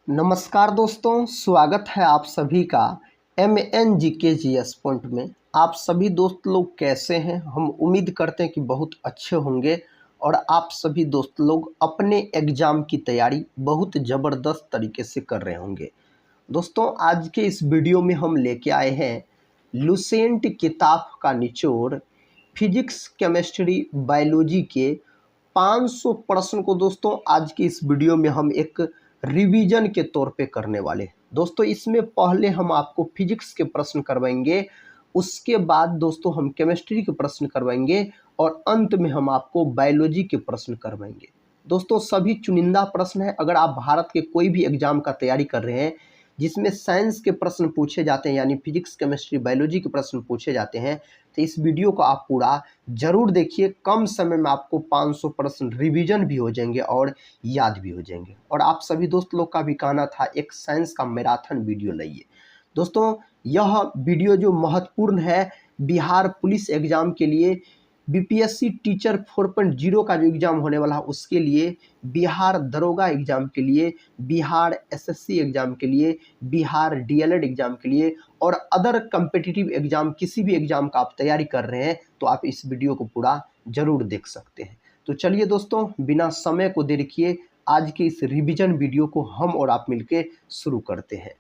नमस्कार दोस्तों, स्वागत है आप सभी का MNGKGS पॉइंट में। आप सभी दोस्त लोग कैसे हैं? हम उम्मीद करते हैं कि बहुत अच्छे होंगे और आप सभी दोस्त लोग अपने एग्ज़ाम की तैयारी बहुत ज़बरदस्त तरीके से कर रहे होंगे। दोस्तों, आज के इस वीडियो में हम लेके आए हैं लुसेंट किताब का निचोड़ फिजिक्स, केमिस्ट्री, बायोलॉजी के 500 प्रश्न को दोस्तों आज की इस वीडियो में हम एक रिवीजन के तौर पे करने वाले हैं। दोस्तों, इसमें पहले हम आपको फिजिक्स के प्रश्न करवाएंगे, उसके बाद दोस्तों हम केमिस्ट्री के प्रश्न करवाएंगे और अंत में हम आपको बायोलॉजी के प्रश्न करवाएंगे। दोस्तों, सभी चुनिंदा प्रश्न है। अगर आप भारत के कोई भी एग्जाम का तैयारी कर रहे हैं जिसमें साइंस के प्रश्न पूछे जाते हैं, यानी फिजिक्स, केमिस्ट्री, बायोलॉजी के प्रश्न पूछे जाते हैं, तो इस वीडियो को आप पूरा जरूर देखिए। कम समय में आपको 500 प्रश्न रिवीजन भी हो जाएंगे और याद भी हो जाएंगे। और आप सभी दोस्त लोग का भी कहना था एक साइंस का मैराथन वीडियो लाइए। दोस्तों, यह वीडियो जो महत्वपूर्ण है बिहार पुलिस एग्जाम के लिए, बीपीएससी टीचर 4.0 का जो एग्ज़ाम होने वाला है उसके लिए, बिहार दरोगा एग्ज़ाम के लिए, बिहार एसएससी एग्ज़ाम के लिए, बिहार डीएलएड एग्ज़ाम के लिए और अदर कम्पिटिटिव एग्ज़ाम, किसी भी एग्ज़ाम का आप तैयारी कर रहे हैं तो आप इस वीडियो को पूरा ज़रूर देख सकते हैं। तो चलिए दोस्तों, बिना समय को देर किए आज के इस रिवीजन वीडियो को हम और आप मिलके शुरू करते हैं।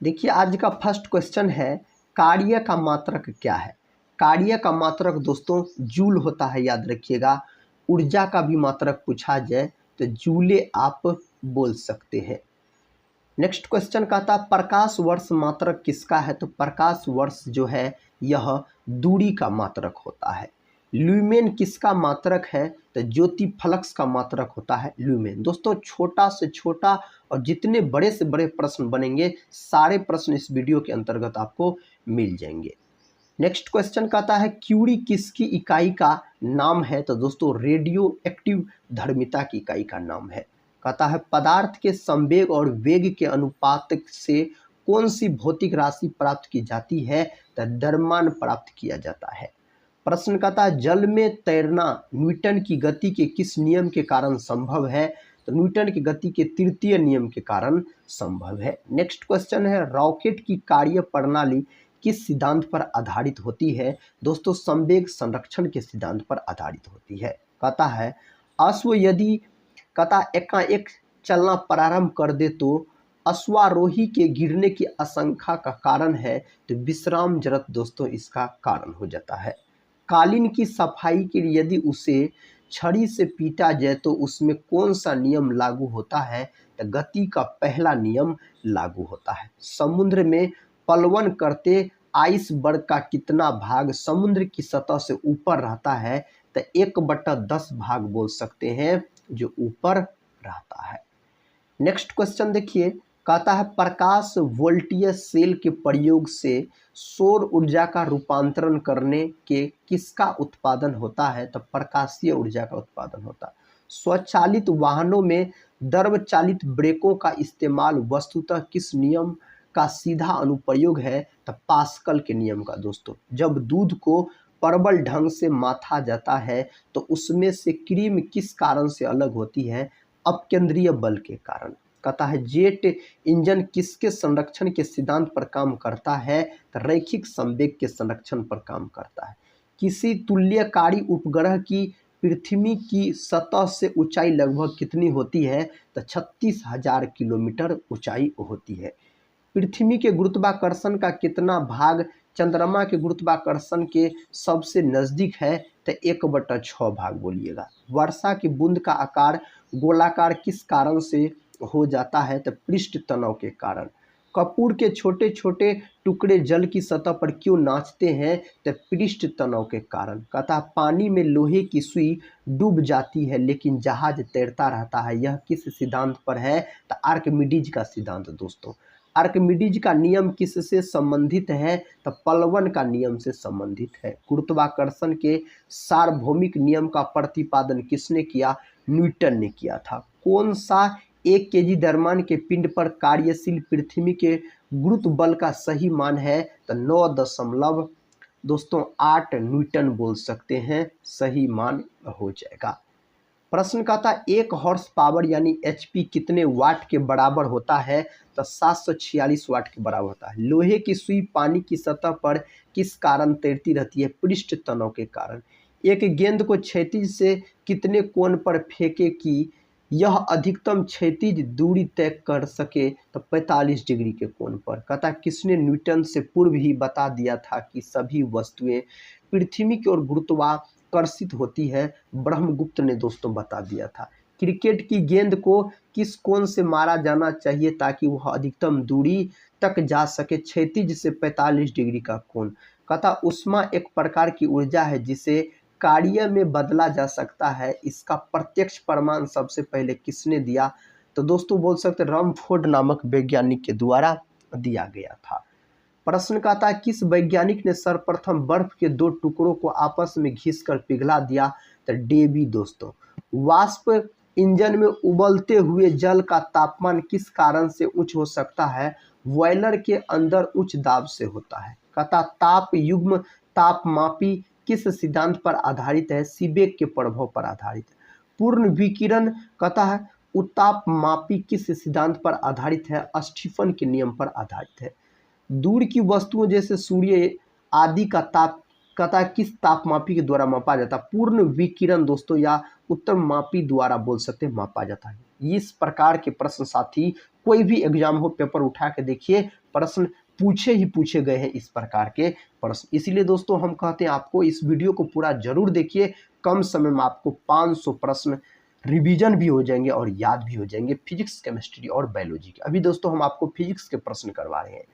देखिए, आज का फर्स्ट क्वेश्चन है, कार्य का मात्रक क्या है? कार्य का मात्रक दोस्तों जूल होता है, याद रखिएगा। ऊर्जा का भी मात्रक पूछा जाए तो जूले आप बोल सकते हैं। नेक्स्ट क्वेश्चन कहता है, प्रकाश वर्ष मात्रक किसका है? तो प्रकाश वर्ष जो है यह दूरी का मात्रक होता है। ल्यूमेन किसका मात्रक है? तो ज्योति फलक्स का मात्रक होता है ल्यूमेन। दोस्तों, छोटा से छोटा और जितने बड़े से बड़े प्रश्न बनेंगे सारे प्रश्न इस वीडियो के अंतर्गत आपको मिल जाएंगे। नेक्स्ट क्वेश्चन कहता है, क्यूरी किसकी इकाई का नाम है? तो दोस्तों रेडियो एक्टिव धर्मिता की इकाई का नाम है। कहता है, पदार्थ के संवेग और वेग के अनुपात से कौन सी भौतिक राशि प्राप्त की जाती है? तो द्रव्यमान प्राप्त किया जाता है। प्रश्न कहता है, जल में तैरना न्यूटन की गति के किस नियम के कारण संभव है? तो न्यूटन की गति के तृतीय नियम के कारण संभव है। नेक्स्ट क्वेश्चन है, रॉकेट की कार्य प्रणाली किस सिद्धांत पर आधारित होती है? दोस्तों संवेग संरक्षण के सिद्धांत पर आधारित होती है। कहता है, अश्व यदि कहता एकाएक चलना प्रारंभ कर दे तो अश्वारोही के गिरने की आशंका का कारण है, तो विश्राम जरत दोस्तों इसका कारण हो जाता है। कालीन की सफाई के लिए यदि उसे छड़ी से पीटा जाए तो उसमें कौन सा नियम लागू होता है? तो गति का पहला नियम लागू होता है। समुद्र में पलवन करते आइसबर्ग का कितना भाग समुद्र की सतह से ऊपर रहता है? तो 1/10 भाग बोल सकते हैं जो ऊपर रहता है। नेक्स्ट क्वेश्चन देखिए, कहता है, प्रकाश वोल्टीय सेल के प्रयोग से सौर ऊर्जा का रूपांतरण करने के किसका उत्पादन होता है? तो प्रकाशीय ऊर्जा का उत्पादन होता है। स्वचालित वाहनों में द्रव चालित ब्रेकों का इस्तेमाल वस्तुतः किस नियम का सीधा अनुप्रयोग है? तो पास्कल के नियम का। दोस्तों, जब दूध को प्रबल ढंग से माथा जाता है तो उसमें से क्रीम किस कारण से अलग होती है? अपकेंद्रीय बल के कारण। कहता है, जेट इंजन किसके संरक्षण के सिद्धांत पर काम करता है? तो रैखिक संवेग के संरक्षण पर काम करता है। किसी तुल्यकारी उपग्रह की पृथ्वी की सतह से ऊंचाई लगभग कितनी होती है? तो 36,000 किलोमीटर ऊंचाई होती है। पृथ्वी के गुरुत्वाकर्षण का कितना भाग चंद्रमा के गुरुत्वाकर्षण के सबसे नजदीक है? तो 1/6 भाग बोलिएगा। वर्षा की बूंद का आकार गोलाकार किस कारण से हो जाता है? तो पृष्ठ तनाव के कारण। कपूर के छोटे छोटे टुकड़े जल की सतह पर क्यों नाचते हैं? तो पृष्ठ तनाव के कारण। कहता, पानी में लोहे की सुई डूब जाती है लेकिन जहाज तैरता रहता है, यह किस सिद्धांत पर है? तो आर्किमिडीज का सिद्धांत। दोस्तों, आर्किमिडीज का नियम किससे संबंधित है? तो प्लवन का नियम से संबंधित है। गुरुत्वाकर्षण के सार्वभौमिक नियम का प्रतिपादन किसने किया? न्यूटन ने किया था। कौन सा 1 केजी द्रव्यमान के पिंड पर कार्यशील पृथ्वी के गुरुत्व बल का सही मान है? तो 9 दोस्तों 8 न्यूटन बोल सकते हैं, सही मान हो जाएगा। प्रश्न का था 1 हॉर्स पावर यानी एचपी कितने वाट के बराबर होता है, तो 746 वाट के बराबर होता है। लोहे की सुई पानी की सतह पर किस कारण तैरती रहती है, पृष्ठ तनाव के कारण। एक गेंद को क्षैतिज से कितने कोण पर फेंके कि यह अधिकतम क्षैतिज दूरी तय कर सके, तो 45 डिग्री के कोण पर। कहता किसने न्यूटन से पूर्व ही बता दिया था कि सभी वस्तुएं पृथ्वी की ओर गुरुत्वाकर्षित होती है, ब्रह्मगुप्त ने दोस्तों बता दिया था। क्रिकेट की गेंद को किस कोण से मारा जाना चाहिए ताकि वह अधिकतम दूरी तक जा सके, क्षैतिज से 45 डिग्री का कोण। कहता ऊष्मा एक प्रकार की ऊर्जा है जिसे कार्य में बदला जा सकता है, इसका प्रत्यक्ष प्रमाण सबसे पहले किसने दिया, तो दोस्तों बोल सकते रमफोर्ड नामक वैज्ञानिक के द्वारा दिया गया था। प्रश्न का था किस वैज्ञानिक ने सर्वप्रथम बर्फ के 2 टुकड़ों को आपस में घिसकर पिघला दिया, तो डेवी दोस्तों। वाष्प इंजन में उबलते हुए जल का तापमान किस कारण से उच्च हो सकता है, बॉयलर के अंदर उच्च दाब से होता है। कहता ताप युग्म तापमापी किस सिद्धांत पर आधारित है, सीबेक के प्रभाव पर आधारित है। पूर्ण विकिरण कहता है उतापमापी किस सिद्धांत पर आधारित है, स्टीफन के नियम पर आधारित है। दूर की वस्तुओं जैसे सूर्य आदि का ताप कहता किस तापमापी के द्वारा मापा जाता है, पूर्ण विकिरण दोस्तों या उत्तरमापी द्वारा बोल सकते हैं मापा जाता है। इस प्रकार के प्रश्न साथी कोई भी एग्जाम हो पेपर उठा के देखिए, प्रश्न पूछे गए हैं इस प्रकार के प्रश्न। इसीलिए दोस्तों हम कहते हैं आपको इस वीडियो को पूरा जरूर देखिए, कम समय में आपको 500 प्रश्न रिवीजन भी हो जाएंगे और याद भी हो जाएंगे फिजिक्स, केमिस्ट्री और बायोलॉजी के। अभी दोस्तों हम आपको फिजिक्स के प्रश्न करवा रहे हैं।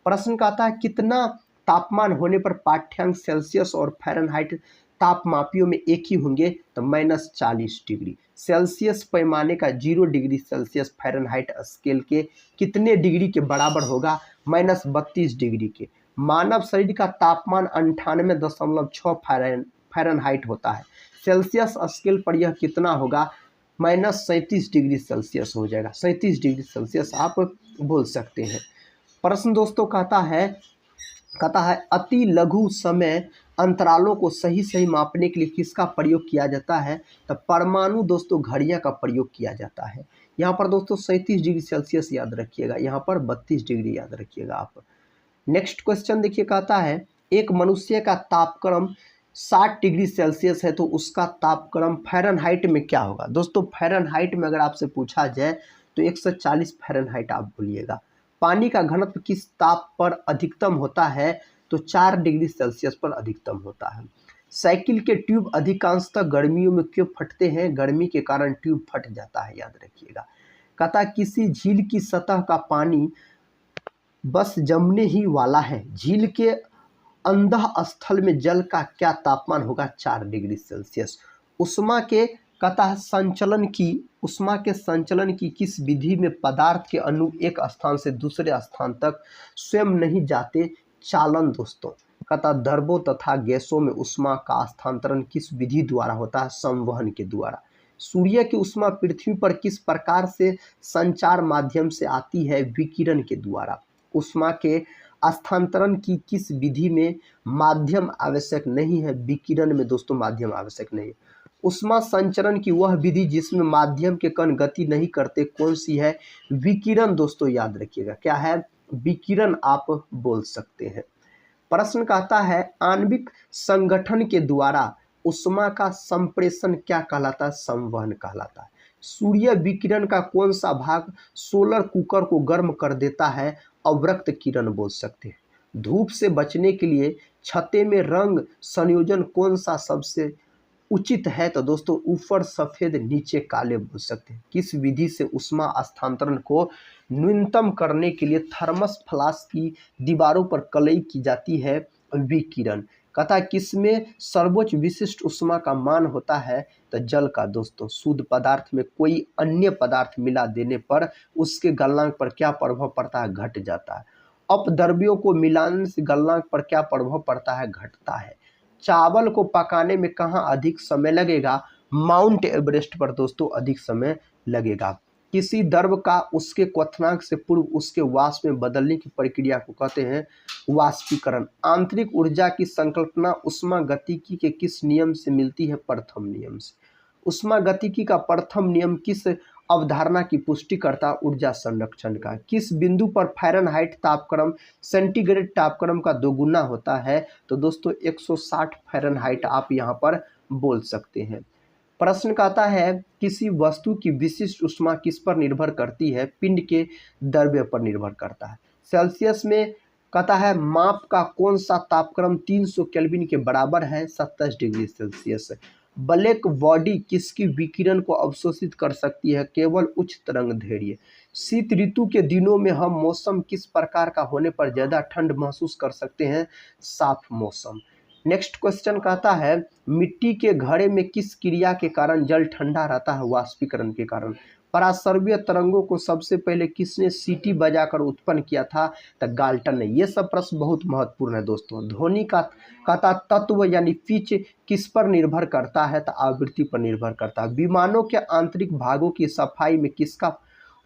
प्रश्न का आता है कितना तापमान होने पर पाठ्यांक सेल्सियस और फ़ारेनहाइट तापमापियों में एक ही होंगे, तो -40 डिग्री। सेल्सियस पैमाने का 0 डिग्री सेल्सियस फ़ारेनहाइट स्केल के कितने डिग्री के बराबर होगा, -32 डिग्री के। मानव शरीर का तापमान 98.6 फ़ारेनहाइट होता है, सेल्सियस स्केल पर यह कितना होगा, -37 डिग्री सेल्सियस हो जाएगा। 37 डिग्री सेल्सियस आप बोल सकते हैं। प्रश्न दोस्तों कहता है अति लघु समय अंतरालों को सही मापने के लिए किसका प्रयोग किया जाता है, तो परमाणु दोस्तों घड़ियां का प्रयोग किया जाता है। यहाँ पर दोस्तों 37 डिग्री सेल्सियस याद रखिएगा, यहाँ पर 32 डिग्री याद रखिएगा आप। नेक्स्ट क्वेश्चन देखिए, कहता है एक मनुष्य का तापक्रम 60 डिग्री सेल्सियस है तो उसका तापक्रम फ़ारेनहाइट में क्या होगा। दोस्तों फ़ारेनहाइट में अगर आपसे पूछा जाए तो 140 फ़ारेनहाइट आप बोलिएगा। पानी का घनत्व किस ताप पर अधिकतम होता है, तो 4 डिग्री सेल्सियस पर अधिकतम होता है। साइकिल के ट्यूब अधिकांशतः गर्मियों में क्यों फटते हैं, गर्मी के कारण ट्यूब फट जाता है, याद रखिएगा। कहता किसी झील की सतह का पानी बस जमने ही वाला है, झील के अंतः स्थल में जल का क्या तापमान होगा, 4 डिग्री सेल्सियस। उष्मा के संचलन की किस विधि में पदार्थ के अणु एक स्थान से दूसरे स्थान तक स्वयं नहीं जाते, चालन दोस्तों। कहता द्रवों तथा गैसों में उष्मा का स्थानांतरण किस विधि द्वारा होता है, संवहन के द्वारा। सूर्य की उष्मा पृथ्वी पर किस प्रकार से संचार माध्यम से आती है, विकिरण के द्वारा। उष्मा के स्थानांतरण की किस विधि में माध्यम आवश्यक नहीं है, विकिरण में दोस्तों माध्यम आवश्यक नहीं है। उष्मा संचरण की वह विधि जिसमें माध्यम के कण गति नहीं करते कौन सी है, विकिरण दोस्तों याद रखिएगा, क्या है, विकिरण आप बोल सकते हैं। प्रश्न कहता है आणविक संगठन के द्वारा उष्मा का संप्रेषण क्या कहलाता है, संवहन कहलाता है। सूर्य विकिरण का कौन सा भाग सोलर कुकर को गर्म कर देता है, अवरक्त किरण बोल सकते हैं। धूप से बचने के लिए छत्ते में रंग संयोजन कौन सा सबसे उचित है, तो दोस्तों ऊपर सफ़ेद नीचे काले बोल सकते हैं। किस विधि से उष्मा स्थानांतरण को न्यूनतम करने के लिए थर्मस फ्लास्क की दीवारों पर कलई की जाती है, विकिरण। कहता किसमें सर्वोच्च विशिष्ट उष्मा का मान होता है, तो जल का दोस्तों। शुद्ध पदार्थ में कोई अन्य पदार्थ मिला देने पर उसके गलनांक पर क्या प्रभाव पड़ता है, घट जाता है। अपद्रव्यों को मिलाने से गलनांक पर क्या प्रभाव पड़ता है, घटता है। चावल को पकाने में कहाँ अधिक समय लगेगा, माउंट एवरेस्ट पर दोस्तों अधिक समय लगेगा। किसी द्रव का उसके क्वथनांक से पूर्व उसके वाष्प में बदलने की प्रक्रिया को कहते हैं वाष्पीकरण। आंतरिक ऊर्जा की संकल्पना उष्मा गतिकी के किस नियम से मिलती है, प्रथम नियम से। उष्मागतिकी का प्रथम नियम किस अवधारणा की पुष्टि करता? ऊर्जा संरक्षण का। किस बिंदु पर फ़ारेनहाइट तापक्रम सेंटीग्रेड तापक्रम का दोगुना होता है? तो दोस्तों 160 फ़ारेनहाइट आप यहाँ पर बोल सकते हैं। प्रश्न कहता है किसी वस्तु की विशिष्ट ऊष्मा किस पर निर्भर करती है? पिंड के द्रव्य पर निर्भर करता है। सेल्सियस में कहता है माप का कौन सा तापक्रम 300 केल्विन के बराबर है? 27 डिग्री सेल्सियस। ब्लैक बॉडी किसकी विकिरण को अवशोषित कर सकती है? केवल उच्च तरंगदैर्घ्य। शीत ऋतु के दिनों में हम मौसम किस प्रकार का होने पर ज़्यादा ठंड महसूस कर सकते हैं? साफ मौसम। नेक्स्ट क्वेश्चन कहता है मिट्टी के घड़े में किस क्रिया के कारण जल ठंडा रहता है? वाष्पीकरण के कारण। पराश्रव्य तरंगों को सबसे पहले किसने सीटी बजाकर उत्पन्न किया था? तो गाल्टन ने। ये सब प्रश्न बहुत महत्वपूर्ण है दोस्तों। ध्वनि का तत्व यानी पिच किस पर निर्भर करता है? तो आवृत्ति पर निर्भर करता है। विमानों के आंतरिक भागों की सफाई में किसका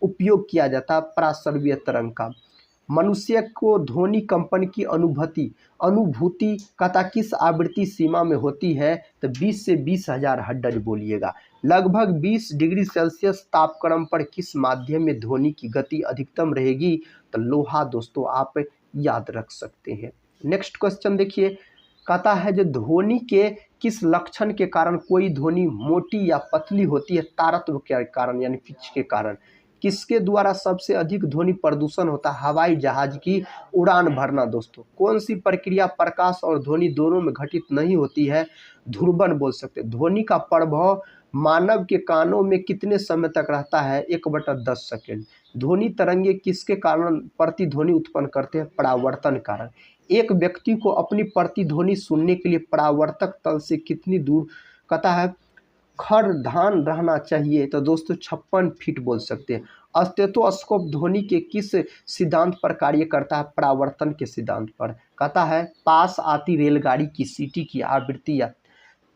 उपयोग किया जाता है? पराश्रव्य तरंग का। मनुष्य को ध्वनि कंपन की अनुभूति कथा किस आवृत्ति सीमा में होती है? तो 20 से 20,000 हर्ट्ज बोलिएगा। लगभग 20 डिग्री सेल्सियस तापक्रम पर किस माध्यम में ध्वनि की गति अधिकतम रहेगी? तो लोहा दोस्तों आप याद रख सकते हैं। नेक्स्ट क्वेश्चन देखिए, कहता है जो ध्वनि के किस लक्षण के कारण कोई ध्वनि मोटी या पतली होती है? तारत्व के कारण यानी पिच के कारण। किसके द्वारा सबसे अधिक ध्वनि प्रदूषण होता है? हवाई जहाज की उड़ान भरना दोस्तों। कौन सी प्रक्रिया प्रकाश और ध्वनि दोनों में घटित नहीं होती है? ध्रुवन बोल सकते हैं। ध्वनि का प्रभाव मानव के कानों में कितने समय तक रहता है? 1/10 सेकेंड। ध्वनि तरंगे किसके कारण प्रतिध्वनि उत्पन्न करते हैं? परावर्तन कारण। एक व्यक्ति को अपनी प्रतिध्वनि सुनने के लिए परावर्तक तल से कितनी दूर कहता है खरधान रहना चाहिए? तो दोस्तों 56 फीट बोल सकते हैं। स्टेथोस्कोप ध्वनि के किस सिद्धांत पर कार्य करता है? परावर्तन के सिद्धांत पर। कहता है पास आती रेलगाड़ी की सीटी की आवृत्ति या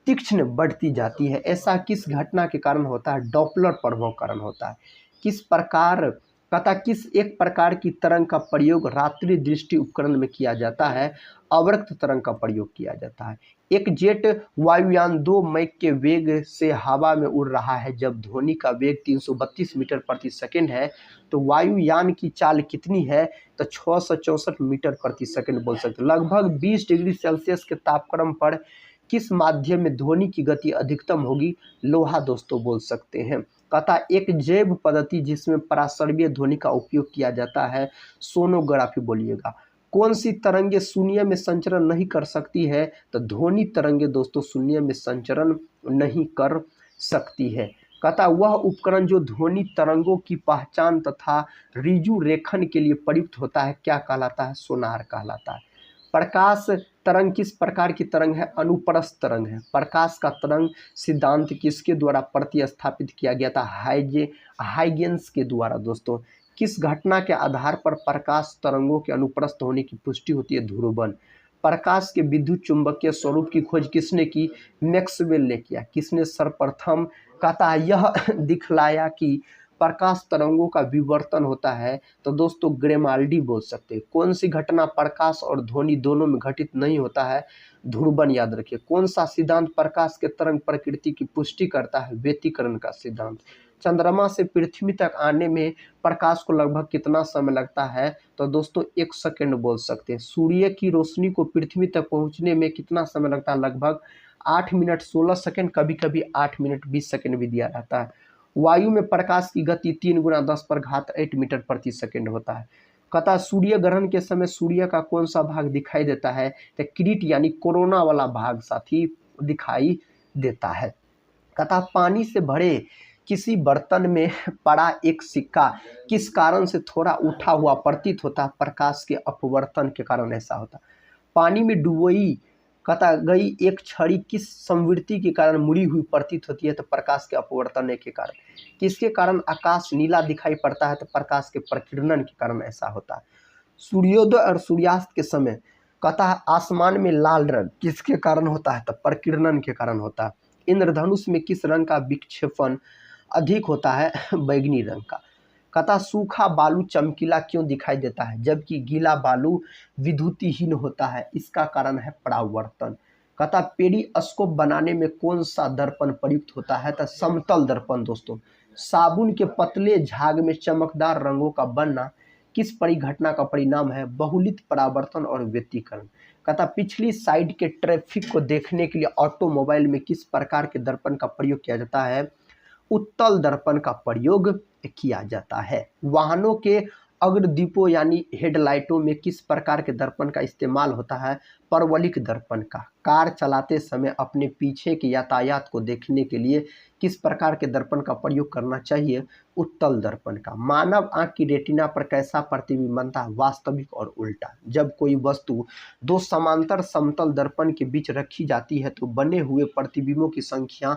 तीक्ष्ण बढ़ती जाती है, ऐसा किस घटना के कारण होता है? डॉपलर प्रभाव कारण होता है। किस प्रकार कहता किस एक प्रकार की तरंग का प्रयोग रात्रि दृष्टि उपकरण में किया जाता है? अवरक्त तरंग का प्रयोग किया जाता है। एक जेट वायुयान 2 मैक के वेग से हवा में उड़ रहा है जब ध्वनि का वेग 332 मीटर प्रति सेकंड है, तो वायुयान की चाल कितनी है? तो 664 मीटर प्रति सेकंड बोल सकते हैं। लगभग 20 डिग्री सेल्सियस के तापक्रम पर किस माध्यम में ध्वनि की गति अधिकतम होगी? लोहा दोस्तों बोल सकते हैं। कहता एक जैव पद्धति जिसमें पराश्रव्य ध्वनि का उपयोग किया जाता है? सोनोग्राफी बोलिएगा। कौन सी तरंगे शून्य में संचरण नहीं कर सकती है? तो ध्वनि तरंगे दोस्तों शून्य में संचरण नहीं कर सकती है। कहता वह उपकरण जो ध्वनि तरंगों की पहचान तथा रिजु रेखन के लिए प्रयुक्त होता है क्या कहलाता है? सोनार कहलाता है। प्रकाश तरंग किस प्रकार की तरंग है? अनुप्रस्थ तरंग है। प्रकाश का तरंग सिद्धांत किसके द्वारा प्रतिस्थापित किया गया था? हाइगेंस के द्वारा दोस्तों। किस घटना के आधार पर प्रकाश तरंगों के अनुप्रस्थ होने की पुष्टि होती है? ध्रुवन। प्रकाश के विद्युत चुंबकीय स्वरूप की खोज किसने की? मैक्सवेल ने किया। किसने सर्वप्रथम कहता है यह दिखलाया कि प्रकाश तरंगों का विवर्तन होता है? तो दोस्तों ग्रेमाल्डी बोल सकते हैं। कौन सी घटना प्रकाश और ध्वनि दोनों में घटित नहीं होता है? ध्रुवन याद रखिए। कौन सा सिद्धांत प्रकाश के तरंग प्रकृति की पुष्टि करता है? व्यतिकरण का सिद्धांत। चंद्रमा से पृथ्वी तक आने में प्रकाश को लगभग कितना समय लगता है? तो दोस्तों 1 सेकेंड बोल सकते हैं। सूर्य की रोशनी को पृथ्वी तक पहुंचने में कितना समय लगता है? लगभग 8 मिनट 16 सेकेंड, कभी कभी 8 मिनट 20 सेकेंड भी दिया रहता है। वायु में प्रकाश की गति 3 × 10⁸ मीटर प्रति सेकेंड होता है। कहता सूर्य ग्रहण के समय सूर्य का कौन सा भाग दिखाई देता है? तो किरीट यानी कोरोना वाला भाग साथी दिखाई देता है। कहता पानी से भरे किसी बर्तन में पड़ा एक सिक्का किस कारण से थोड़ा उठा हुआ प्रतीत होता है? प्रकाश के अपवर्तन के कारण ऐसा होता। पानी में डुबोई कहता गई एक छड़ी किस संवृत्ति के कारण मुड़ी हुई प्रतीत होती है? तो प्रकाश के अपवर्तन के कारण। किसके कारण आकाश नीला दिखाई पड़ता है? तो प्रकाश के प्रकीर्णन के कारण ऐसा होता है। सूर्योदय और सूर्यास्त के समय कहता है आसमान में लाल रंग किसके कारण होता है? तो प्रकीर्णन के कारण होता है। इंद्रधनुष में किस रंग का विक्षेपण अधिक होता है? बैंगनी रंग का। कहता सूखा बालू चमकीला क्यों दिखाई देता है जबकि गीला बालू विद्युतीहीन होता है? इसका कारण है परावर्तन। कहता पेरिस्कोप बनाने में कौन सा दर्पण प्रयुक्त होता है? तो समतल दर्पण दोस्तों। साबुन के पतले झाग में चमकदार रंगों का बनना किस परिघटना का परिणाम है? बहुलित परावर्तन और व्यतिकरण। कहता पिछली साइड के ट्रैफिक को देखने के लिए ऑटोमोबाइल में किस प्रकार के दर्पण का प्रयोग किया जाता है? उत्तल दर्पण का प्रयोग किया जाता है। वाहनों के अग्रदीपों यानी हेडलाइटों में किस प्रकार के दर्पण का इस्तेमाल होता है? परवलिक दर्पण का। कार चलाते समय अपने पीछे के यातायात को देखने के लिए किस प्रकार के दर्पण का प्रयोग करना चाहिए? उत्तल दर्पण का। मानव आंख की रेटिना पर कैसा प्रतिबिंब बनता है? वास्तविक और उल्टा। जब कोई वस्तु दो समांतर समतल दर्पण के बीच रखी जाती है तो बने हुए प्रतिबिंबों की संख्या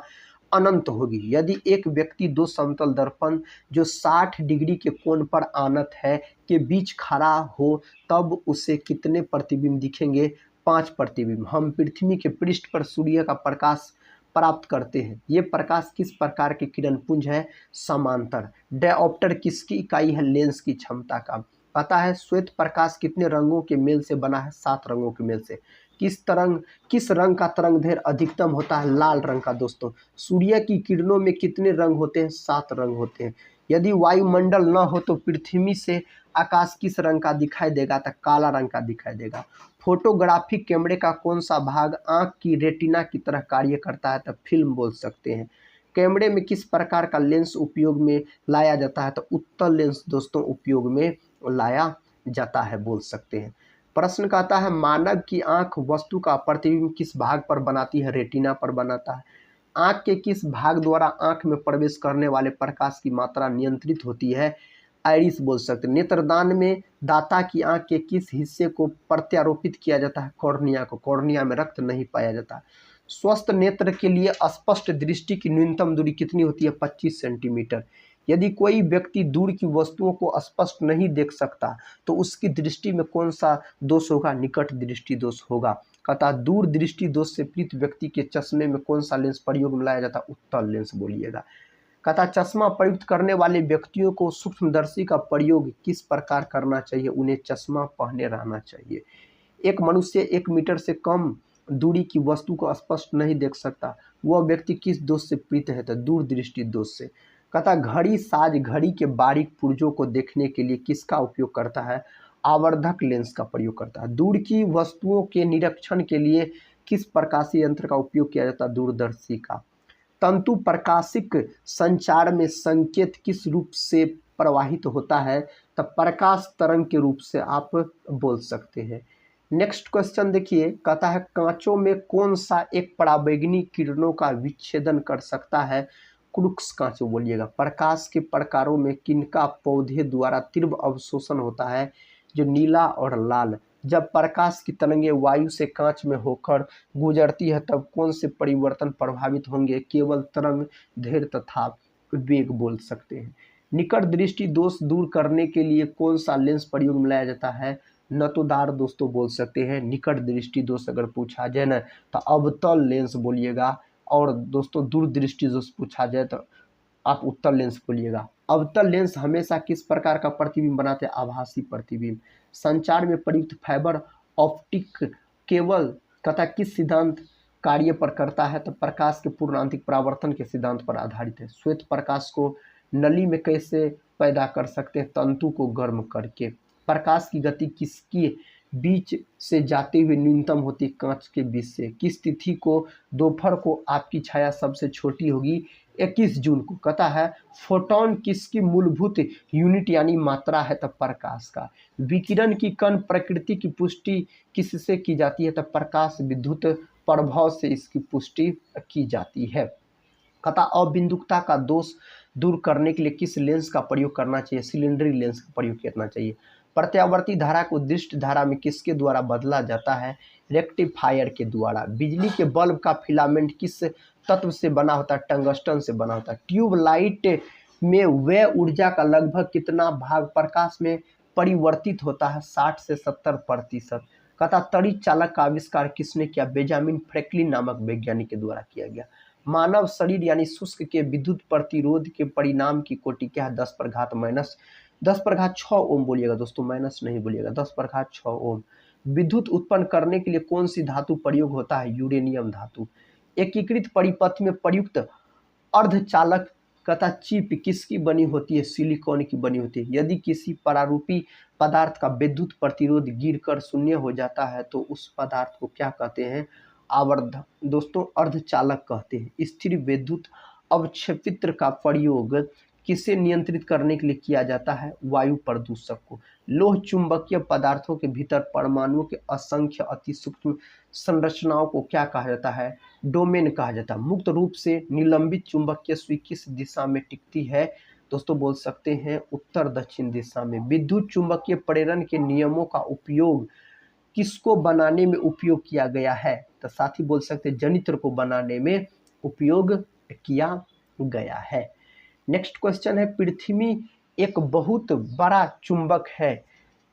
अनंत होगी। यदि एक व्यक्ति दो समतल दर्पण जो 60 डिग्री के कोण पर आनत है के बीच खड़ा हो तब उसे कितने प्रतिबिंब दिखेंगे? 5 प्रतिबिंब। हम पृथ्वी के पृष्ठ पर सूर्य का प्रकाश प्राप्त करते हैं। ये प्रकाश किस प्रकार के किरण पुंज है? समांतर। डायोप्टर किसकी इकाई है? लेंस की क्षमता का। पता है श्वेत प्रकाश कितने रंगों के मेल से बना है? 7 रंगों के मेल से। किस रंग का तरंग दैर्घ्य अधिकतम होता है? लाल रंग का दोस्तों। सूर्य की किरणों में कितने रंग होते हैं? 7 रंग होते हैं। यदि वायुमंडल न हो तो पृथ्वी से आकाश किस रंग का दिखाई देगा? तो काला रंग का दिखाई देगा। फोटोग्राफिक कैमरे का कौन सा भाग आंख की रेटिना की तरह कार्य करता है? तो फिल्म बोल सकते हैं। कैमरे में किस प्रकार का लेंस उपयोग में लाया जाता है? तो उत्तल लेंस दोस्तों उपयोग में लाया जाता है बोल सकते हैं। प्रश्न कहता है मानव की आंख वस्तु का प्रतिबिंब किस भाग पर बनाती है? रेटिना पर बनाता है। आंख के किस भाग द्वारा आंख में प्रवेश करने वाले प्रकाश की मात्रा नियंत्रित होती है? आइरिस बोल सकते हैं। नेत्रदान में दाता की आंख के किस हिस्से को प्रत्यारोपित किया जाता है? कॉर्निया को। कॉर्निया में रक्त नहीं पाया जाता। स्वस्थ नेत्र के लिए स्पष्ट दृष्टि की न्यूनतम दूरी कितनी होती है? 25 सेंटीमीटर। यदि कोई व्यक्ति दूर की वस्तुओं को स्पष्ट नहीं देख सकता तो उसकी दृष्टि में कौन सा दोष होगा? निकट दृष्टि दोष होगा। कहता दूर दृष्टि दोष से पीड़ित व्यक्ति के चश्मे में कौन सा लेंस प्रयोग में लाया जाता? उत्तल लेंस बोलिएगा। कहता चश्मा प्रयुक्त करने वाले व्यक्तियों को सूक्ष्मदर्शी का प्रयोग किस प्रकार करना चाहिए? उन्हें चश्मा पहने रहना चाहिए। एक मनुष्य 1 मीटर से कम दूरी की वस्तु को स्पष्ट नहीं देख सकता, वह व्यक्ति किस दोष से पीड़ित है? तो दूरदृष्टि दोष से। कहता घड़ी साज घड़ी के बारीक पुर्जों को देखने के लिए किसका उपयोग करता है? आवर्धक लेंस का प्रयोग करता है। दूर की वस्तुओं के निरीक्षण के लिए किस प्रकाशीय यंत्र का उपयोग किया जाता है? दूरदर्शी का। तंतु प्रकाशिक संचार में संकेत किस रूप से प्रवाहित होता है? तब प्रकाश तरंग के रूप से आप बोल सकते हैं। नेक्स्ट क्वेश्चन देखिए, कहता है कांचों में कौन सा एक पराबैंगनी किरणों का विच्छेदन कर सकता है? क्रूक्स कांच बोलिएगा। प्रकाश के प्रकारों में किनका पौधे द्वारा तीव्र अवशोषण होता है? जो नीला और लाल। जब प्रकाश की तरंगें वायु से कांच में होकर गुजरती है तब कौन से परिवर्तन प्रभावित होंगे? केवल तरंग दैर्घ्य तथा वेग बोल सकते हैं। निकट दृष्टि दोष दूर करने के लिए कौन सा लेंस प्रयोग में लाया जाता है? नतोदार दोस्तों बोल सकते हैं। निकट दृष्टि दोष अगर पूछा जाए ना तो अवतल लेंस बोलिएगा, और दोस्तों दूर दृष्टि दोष पूछा जाए तो आप उत्तल लेंस बोलिएगा। अवतल लेंस हमेशा किस प्रकार का प्रतिबिंब बनाते हैं? आभासी प्रतिबिंब। संचार में प्रयुक्त फाइबर ऑप्टिक केबल तथा किस सिद्धांत कार्य पर करता है? तो प्रकाश के पूर्णांतिक परावर्तन के सिद्धांत पर आधारित है। श्वेत प्रकाश को नली में कैसे पैदा कर सकते हैं? तंतु को गर्म करके। प्रकाश की गति किसके बीच से जाते हुए न्यूनतम होती है? कांच के बीच से। किस तिथि को दोपहर को आपकी छाया सबसे छोटी होगी? 21 जून को। कहता है फोटोन किसकी मूलभूत यूनिट यानी मात्रा है? तब प्रकाश का। विकिरण की कण प्रकृति की पुष्टि किससे की जाती है? तब प्रकाश विद्युत प्रभाव से इसकी पुष्टि की जाती है। कहता अबिंदुकता का दोष दूर करने के लिए किस लेंस का प्रयोग करना चाहिए? सिलेंडरी लेंस का प्रयोग करना चाहिए। प्रत्यावर्ती धारा को दृष्ट धारा में किसके द्वारा बदला जाता है? रेक्टिफायर के द्वारा। बिजली के बल्ब का फिलामेंट किस तत्व से बना होता है? टंगस्टन से बना होता है। ट्यूबलाइट में व्यय ऊर्जा का लगभग कितना भाग प्रकाश में परिवर्तित होता है? 60 से 70%। कहता तड़ित चालक का आविष्कार किसने किया? बेंजामिन फ्रैंकलिन नामक वैज्ञानिक के द्वारा किया गया। मानव शरीर यानी शुष्क के विद्युत प्रतिरोध के परिणाम की कोटि क्या है? 10⁻⁻⁻ 10⁻6 ओम बोलिएगा दोस्तों, माइनस नहीं बोलिएगा। 10⁻6 ओम। विद्युत उत्पन्न करने के लिए कौन सी धातु प्रयोग होता है? यूरेनियम धातु। एकीकृत परिपथ में प्रयुक्त अर्धचालक तथा चिप किसकी बनी होती है? सिलिकॉन की बनी होती है। यदि किसी परारूपी पदार्थ का विद्युत प्रतिरोध गिरकर शून्य हो जाता है तो उस पदार्थ को क्या कहते हैं? आवर्धक। दोस्तों अर्धचालक कहते हैं। स्थिर विद्युत अवक्षेपित्र का प्रयोग किसे नियंत्रित करने के लिए किया जाता है? वायु प्रदूषक को। लोह चुंबकीय पदार्थों के भीतर परमाणुओं के असंख्य अति सूक्ष्म संरचनाओं को क्या कहा जाता है? डोमेन कहा जाता है। मुक्त रूप से निलंबित चुंबकीय सुई किस दिशा में टिकती है? दोस्तों बोल सकते हैं उत्तर दक्षिण दिशा में। विद्युत चुंबकीय प्रेरण के नियमों का उपयोग किसको बनाने में उपयोग किया गया है? तो साथ ही बोल सकते हैं जनित्र को बनाने में उपयोग किया गया है। नेक्स्ट क्वेश्चन है, पृथ्वी एक बहुत बड़ा चुंबक है,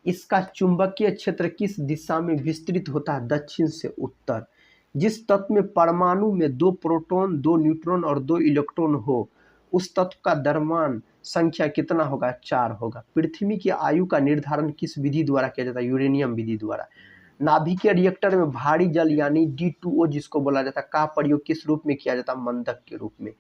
इसका चुंबकीय क्षेत्र किस दिशा में विस्तृत होता है? दक्षिण से उत्तर। जिस तत्व में परमाणु में 2 प्रोटॉन 2 न्यूट्रॉन और 2 इलेक्ट्रॉन हो उस तत्व का द्रव्यमान संख्या कितना होगा? 4 होगा। पृथ्वी की आयु का निर्धारण किस विधि द्वारा किया जाता है? यूरेनियम विधि द्वारा। नाभिकीय रिएक्टर में भारी जल यानी D2O जिसको बोला जाता है का प्रयोग किस रूप में किया जाता है? मंदक के रूप में।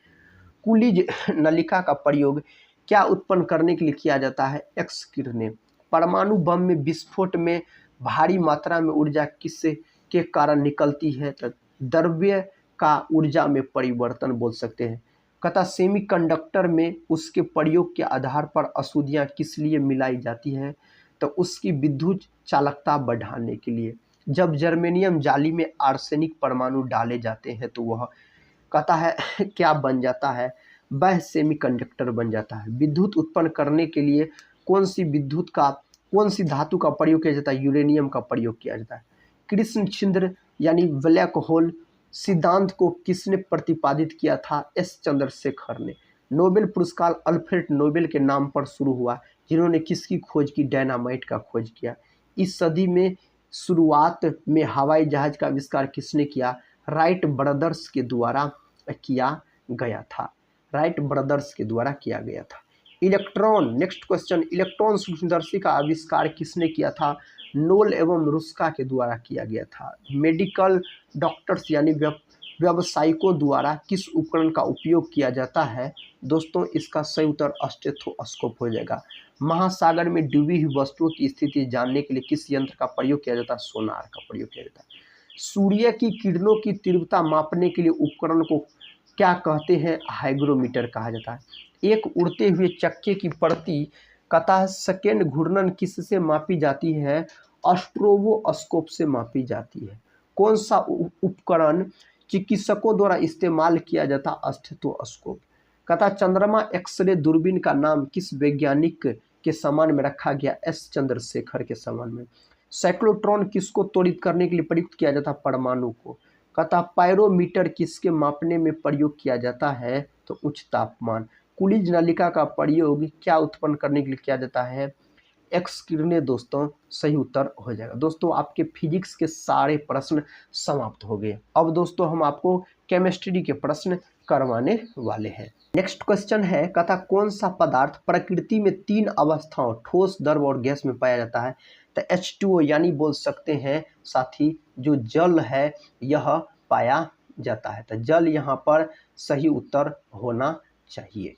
कुलिज नलिका का प्रयोग क्या उत्पन्न करने के लिए किया जाता है? एक्स किरणें। परमाणु बम में विस्फोट में भारी मात्रा में ऊर्जा किससे के कारण निकलती है? तो द्रव्य का ऊर्जा में परिवर्तन बोल सकते हैं। कथा सेमीकंडक्टर में उसके प्रयोग के आधार पर अशुद्धियाँ किस लिए मिलाई जाती हैं? तो उसकी विद्युत चालकता बढ़ाने के लिए। जब जर्मेनियम जाली में आर्सेनिक परमाणु डाले जाते हैं तो वह कहता है क्या बन जाता है? वह सेमीकंडक्टर बन जाता है। विद्युत उत्पन्न करने के लिए कौन सी धातु का प्रयोग किया जाता है? यूरेनियम का प्रयोग किया जाता है। कृष्ण छिद्र यानी ब्लैक होल सिद्धांत को किसने प्रतिपादित किया था? एस चंद्रशेखर ने। नोबेल पुरस्कार अल्फ्रेड नोबेल के नाम पर शुरू हुआ, जिन्होंने किसकी खोज की? डायनामाइट का खोज किया। इस सदी में शुरुआत में हवाई जहाज का आविष्कार किसने किया? राइट ब्रदर्स के द्वारा किया गया था। राइट ब्रदर्स के द्वारा किया गया था। इलेक्ट्रॉन, नेक्स्ट क्वेश्चन, इलेक्ट्रॉन सूक्ष्मदर्शी का आविष्कार किसने किया था? नोल एवं रुस्का के द्वारा किया गया था। मेडिकल डॉक्टर्स यानी व्यावसायिकों द्वारा किस उपकरण का उपयोग किया जाता है? दोस्तों इसका सही उत्तर स्टेथोस्कोप हो जाएगा। महासागर में डूबी हुई वस्तुओं की स्थिति जानने के लिए किस यंत्र का प्रयोग किया जाता है? सोनार का प्रयोग किया जाता है। सूर्य की किरणों की तीव्रता मापने के लिए उपकरण को क्या कहते हैं? हाइग्रोमीटर कहा जाता है। एक उड़ते हुए चक्के की प्रति कथा सेकेंड घूर्णन किससे मापी जाती है? स्ट्रोबोस्कोप से मापी जाती है। कौन सा उपकरण चिकित्सकों द्वारा इस्तेमाल किया जाता? स्टेथोस्कोप। कथा चंद्रमा एक्सरे दूरबीन का नाम किस वैज्ञानिक के समान में रखा गया? एस चंद्रशेखर के समान में। साइक्लोट्रॉन किसको त्वरित करने के लिए प्रयुक्त किया जाता? परमाणु को। कथा पायरोमीटर किसके मापने में प्रयोग किया जाता है? तो उच्च तापमान। कुलिज नलिका का प्रयोग क्या उत्पन्न करने के लिए किया जाता है? एक्स किरणें। दोस्तों सही उत्तर हो जाएगा। दोस्तों आपके फिजिक्स के सारे प्रश्न समाप्त हो गए। अब दोस्तों हम आपको केमिस्ट्री के प्रश्न करवाने वाले हैं। नेक्स्ट क्वेश्चन है, कथा कौन सा पदार्थ प्रकृति में 3 अवस्थाओं ठोस, द्रव और गैस में पाया जाता है? तो H2O यानी बोल सकते हैं साथी जो जल है यह पाया जाता है। तो जल यहाँ पर सही उत्तर होना चाहिए।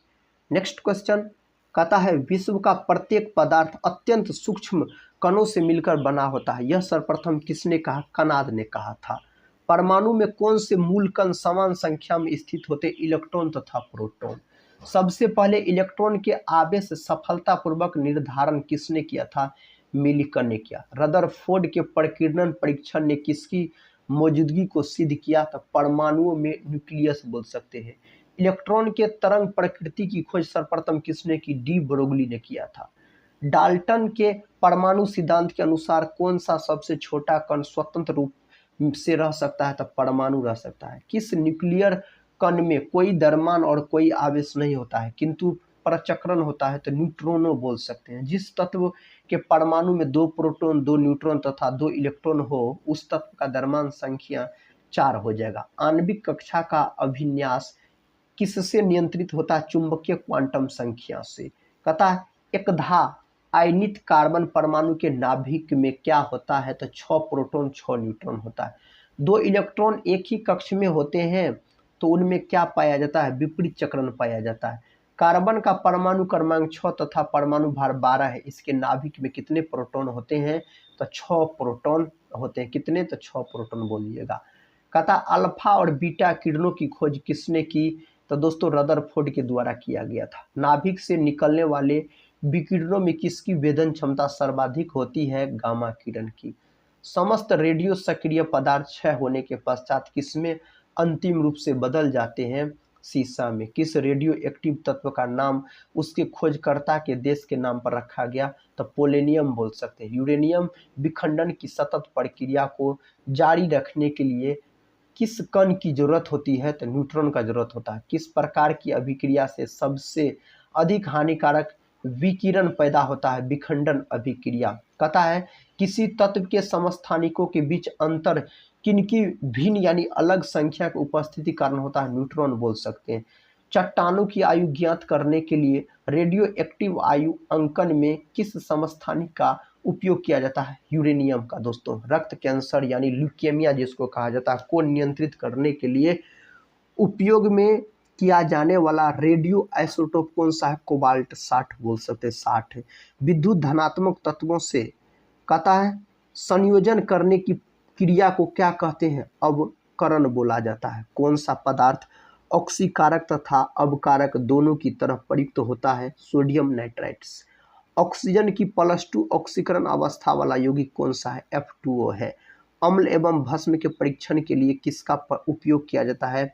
नेक्स्ट क्वेश्चन कहता है विश्व का प्रत्येक पदार्थ अत्यंत सूक्ष्म कणों से मिलकर बना होता है। यह सर्वप्रथम किसने कहा? कनाद ने कहा था। परमाणु में कौन से मूल कण समान संख्या में स्थित होते? इलेक्ट्रॉन तथा प्रोटॉन। सबसे पहले इलेक्ट्रॉन के आवेश सफलतापूर्वक निर्धारण किसने किया था? मिलिकन ने किया। रदरफोर्ड के प्रकीर्णन परीक्षण ने किसकी मौजूदगी को सिद्ध किया? तो परमाणुओं में न्यूक्लियस बोल सकते हैं। इलेक्ट्रॉन के तरंग प्रकृति की खोज सर्वप्रथम किसने की? डी ब्रोगली ने किया था। डाल्टन के परमाणु सिद्धांत के अनुसार कौन सा सबसे छोटा कण स्वतंत्र रूप से रह सकता है? तो परमाणु रह सकता है। किस न्यूक्लियर कण में कोई द्रव्यमान और कोई आवेश नहीं होता है किंतु परचक्रण होता है? तो न्यूट्रॉनो बोल सकते हैं। जिस तत्व के परमाणु में 2 प्रोटॉन 2 न्यूट्रॉन तथा 2 इलेक्ट्रॉन हो उस तत्व का द्रव्यमान संख्या 4 हो जाएगा। आणविक कक्षा का अभिन्यास किससे नियंत्रित होता है? चुंबकीय क्वांटम संख्या से। कथा एकधा आयनित कार्बन परमाणु के नाभिक में क्या होता है? तो 6 प्रोटॉन 6 न्यूट्रॉन होता है। 2 इलेक्ट्रॉन एक ही कक्ष में होते हैं तो उनमें क्या पाया जाता है? विपरीत चक्रण पाया जाता है। कार्बन का परमाणु क्रमांक 6 तथा परमाणु भार 12 है। इसके नाभिक में कितने प्रोटॉन होते हैं? तो 6 प्रोटॉन होते हैं। कितने? तो 6 प्रोटॉन बोलिएगा। कहता अल्फा और बीटा किरणों की खोज किसने की? तो दोस्तों रदरफोर्ड के द्वारा किया गया था। नाभिक से निकलने वाले विकिरणों में किसकी वेदन क्षमता सर्वाधिक होती है? गामा किरण की। समस्त रेडियो सक्रिय पदार्थ क्षय होने के पश्चात किसमें अंतिम रूप से बदल जाते हैं? सीसा में। किस रेडियो एक्टिव तत्व का नाम उसके खोजकर्ता के देश के नाम पर रखा गया? तो पोलेनियम बोल सकते हैं। यूरेनियम विखंडन की सतत प्रक्रिया को जारी रखने के लिए किस कण की जरूरत होती है? तो न्यूट्रॉन का जरूरत होता है। किस प्रकार की अभिक्रिया से सबसे अधिक हानिकारक विकिरण पैदा होता है? विखंडन अभिक्रिया। कहता है किसी तत्व के समस्थानिकों के बीच अंतर किनकी भिन्न यानी अलग संख्या की उपस्थिति कारण होता है? न्यूट्रॉन बोल सकते हैं। चट्टानों की आयु ज्ञात करने के लिए रेडियो एक्टिव आयु अंकन में किस समस्थानिक का उपयोग किया जाता है? यूरेनियम का। दोस्तों रक्त कैंसर यानी ल्यूकेमिया जिसको कहा जाता है को नियंत्रित करने के लिए उपयोग में किया जाने वाला रेडियो आइसोटोप कौन सा है? कोबाल्ट 60 बोल सकते हैं। 60 है। विद्युत धनात्मक तत्वों से कहता है संयोजन करने की क्रिया को क्या कहते हैं? अवकरण बोला जाता है। कौन सा पदार्थ ऑक्सीकारक तथा अवकारक दोनों की तरफ प्रयुक्त होता है? Sodium nitrites. ऑक्सीजन की +2 ऑक्सीकरण अवस्था वाला यौगिक कौन सा है? F2O है। अम्ल एवं भस्म के परीक्षण के लिए किसका उपयोग किया जाता है?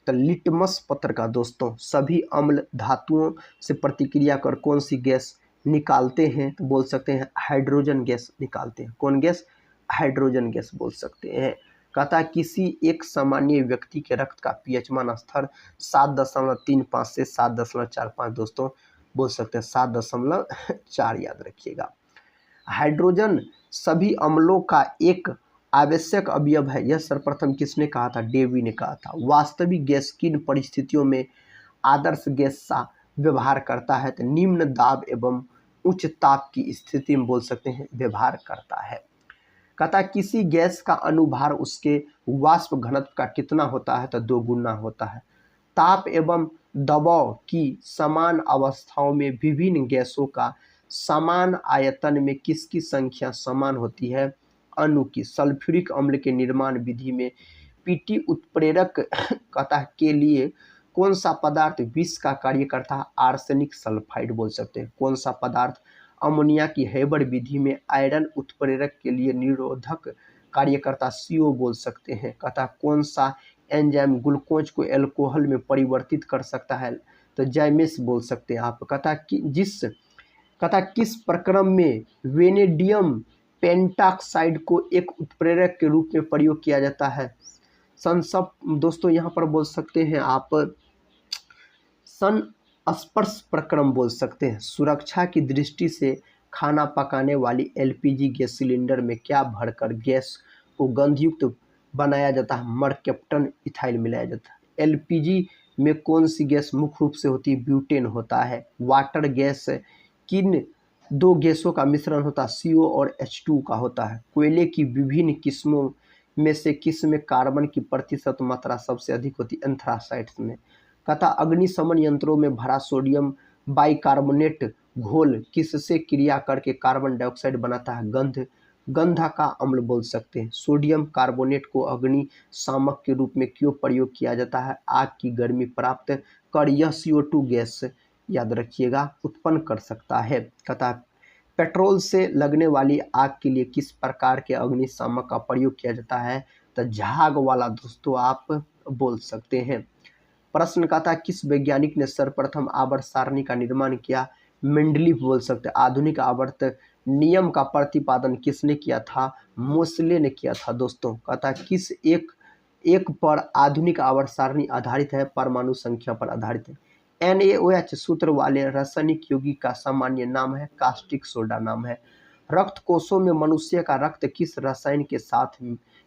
तो लिटमस पत्र का। दोस्तों सभी अम्ल धातुओं से प्रतिक्रिया कर कौन सी गैस निकालते हैं? तो बोल सकते हैं हाइड्रोजन गैस निकालते हैं। कौन गैस? हाइड्रोजन गैस बोल सकते हैं। कहता किसी एक सामान्य व्यक्ति के रक्त का पीएच मान स्तर 7.35 से 7.45 दोस्तों बोल सकते हैं 7.4 याद रखिएगा। हाइड्रोजन सभी अम्लों का एक आवश्यक अवयव है। यह सर्वप्रथम किसने कहा था? डेवी ने कहा था। वास्तविक गैस किन परिस्थितियों में आदर्श गैस सा व्यवहार करता है? तो निम्न दाब एवं उच्च ताप की स्थिति में बोल सकते हैं व्यवहार करता है। कहता किसी गैस का अनुभार उसके वाष्प घनत्व का कितना होता है? तो 2 गुना होता है। ताप एवं दबाव की समान अवस्थाओं में विभिन्न गैसों का समान आयतन में किसकी संख्या समान होती है? अणु की। सल्फ्यूरिक अम्ल के निर्माण विधि में पीटी उत्प्रेरक कहता के लिए कौन सा पदार्थ विष का कार्य करता है? आर्सेनिक सल्फाइड बोल सकते हैं। कौन सा पदार्थ अमोनिया की हेबर विधि में आयरन उत्प्रेरक के लिए निरोधक कार्य करता? CO बोल सकते हैं। कहता कौन सा एंजाइम ग्लूकोज को एल्कोहल में परिवर्तित कर सकता है? तो जाइमेस बोल सकते हैं आप। कहता किस प्रक्रम में वेनेडियम पेंटाक्साइड को एक उत्प्रेरक के रूप में प्रयोग किया जाता है? संसप दोस्तों यहाँ पर बोल सकते हैं आप संस्पर्श प्रक्रम बोल सकते हैं। सुरक्षा की दृष्टि से खाना पकाने वाली LPG गैस सिलेंडर में क्या भरकर गैस को गंधयुक्त बनाया जाता है? मरकेप्टन इथाइल मिलाया जाता है। LPG में कौन सी गैस मुख्य रूप से होती है? ब्यूटेन होता है। वाटर गैस किन 2 गैसों का मिश्रण होता है? CO और H2 का होता है। कोयले की विभिन्न किस्मों में से किस में कार्बन की प्रतिशत मात्रा सबसे अधिक होती है? एंथ्रासाइट्स में। कहता अग्निशमन यंत्रों में भरा सोडियम बाइकार्बोनेट घोल किससे क्रिया करके कार्बन डाइऑक्साइड बनाता है? गंधा का अम्ल बोल सकते हैं। सोडियम कार्बोनेट को अग्निशामक के रूप में क्यों प्रयोग किया जाता है? आग की गर्मी प्राप्त कर यह CO2 गैस याद रखिएगा उत्पन्न कर सकता है। कहता पेट्रोल से लगने वाली आग के लिए किस प्रकार के अग्निशामक का प्रयोग किया जाता है? तो झाग वाला दोस्तों आप बोल सकते हैं। प्रश्न कहता किस वैज्ञानिक ने सर्वप्रथम आवर्त सारणी का निर्माण किया? मेंडलीव बोल सकते हैं। आधुनिक आवर्त नियम का प्रतिपादन किसने किया था? मोसले ने किया था। दोस्तों कहता किस एक पर आधुनिक आवर्त सारणी आधारित है? परमाणु संख्या पर आधारित है। NaOH सूत्र वाले रासायनिक यौगिक का सामान्य नाम है? कास्टिक सोडा नाम है। रक्त कोशों में मनुष्य का रक्त किस रसायन के साथ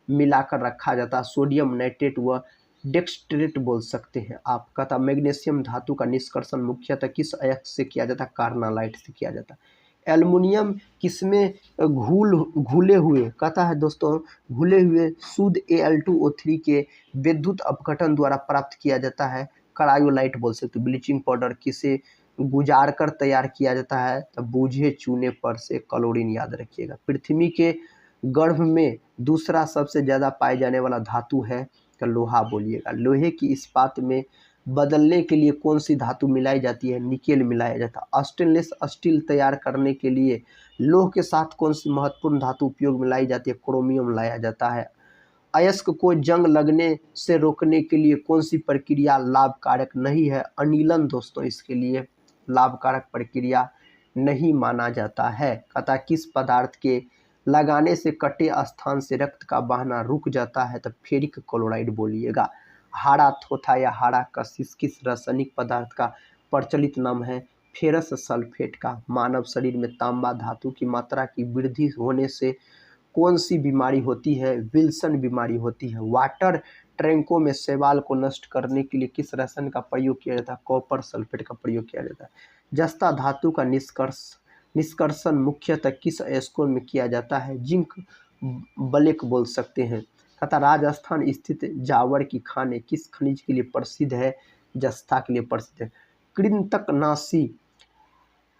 मिलाकर रखा जाता है? सोडियम नाइट्रेट व डेक्सट्रेट बोल सकते हैं आप। कहता मैग्नीशियम धातु का निष्कर्षण मुख्यतः किस अयस्क से किया जाता है? कार्नालाइट से किया जाता है। एल्युमिनियम किसमें घुले हुए, कहता है दोस्तों घुले हुए शुद्ध Al2O3 के विद्युत अपघटन द्वारा प्राप्त किया जाता है। क्रायोलाइट बोल सकते हो। ब्लीचिंग पाउडर किसे गुजार कर तैयार किया जाता है, तो बूझे चूने पर से क्लोरीन, याद रखिएगा। पृथ्वी के गर्भ में दूसरा सबसे ज़्यादा पाए जाने वाला धातु है, तो लोहा बोलिएगा। लोहे की इस्पात में बदलने के लिए कौन सी धातु मिलाई जाती है, निकेल मिलाया जाता है। स्टेनलेस स्टील तैयार करने के लिए लोह के साथ कौन सी महत्वपूर्ण धातु उपयोग में लाई जाती है, क्रोमियम लाया जाता है। अयस्क को जंग लगने से रोकने के लिए कौन सी प्रक्रिया लाभकारक नहीं है, अनिलन दोस्तों इसके लिए लाभकारक प्रक्रिया नहीं माना जाता है। कहता किस पदार्थ के लगाने से कटे स्थान से रक्त का बहना रुक जाता है, तो फेरिक क्लोराइड बोलिएगा। हाड़ा थोथा या हाड़ा कशिश किस रासायनिक पदार्थ का प्रचलित नाम है, फेरस सल्फेट का। मानव शरीर में तांबा धातु की मात्रा की वृद्धि होने से कौन सी बीमारी होती है, विल्सन बीमारी होती है। वाटर टैंकों में शैवाल को नष्ट करने के लिए किस रसायन का प्रयोग किया जाता है, कॉपर सल्फेट का प्रयोग किया जाता है। जस्ता धातु का निष्कर्षण मुख्यतः किस अयस्कों में किया जाता है, जिंक ब्लैक बोल सकते हैं। तथा राजस्थान स्थित जावर की खाने किस खनिज के लिए प्रसिद्ध है, जस्ता के लिए प्रसिद्ध है। कृंतकनाशी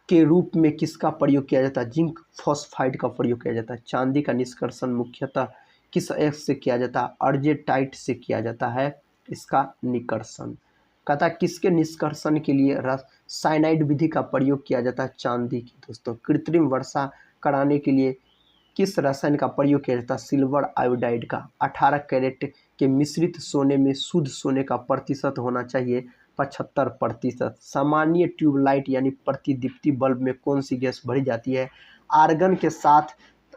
के रूप में किसका प्रयोग किया जाता है, जिंक फॉस्फाइड का प्रयोग किया जाता है। चांदी का निष्कर्षण मुख्यतः किस अयस्क से किया जाता है, अर्जेटाइट से किया जाता है इसका निष्कर्षण। कहता किसके निष्कर्षण के लिए साइनाइड विधि का प्रयोग किया जाता है, चांदी की दोस्तों। कृत्रिम वर्षा कराने के लिए किस रसायन का प्रयोग किया जाता है, सिल्वर आयोडाइड का। 18 कैरेट के मिश्रित सोने में शुद्ध सोने का प्रतिशत होना चाहिए 75%। सामान्य ट्यूबलाइट यानी प्रतिदीप्ति बल्ब में कौन सी गैस भरी जाती है, आर्गन के साथ।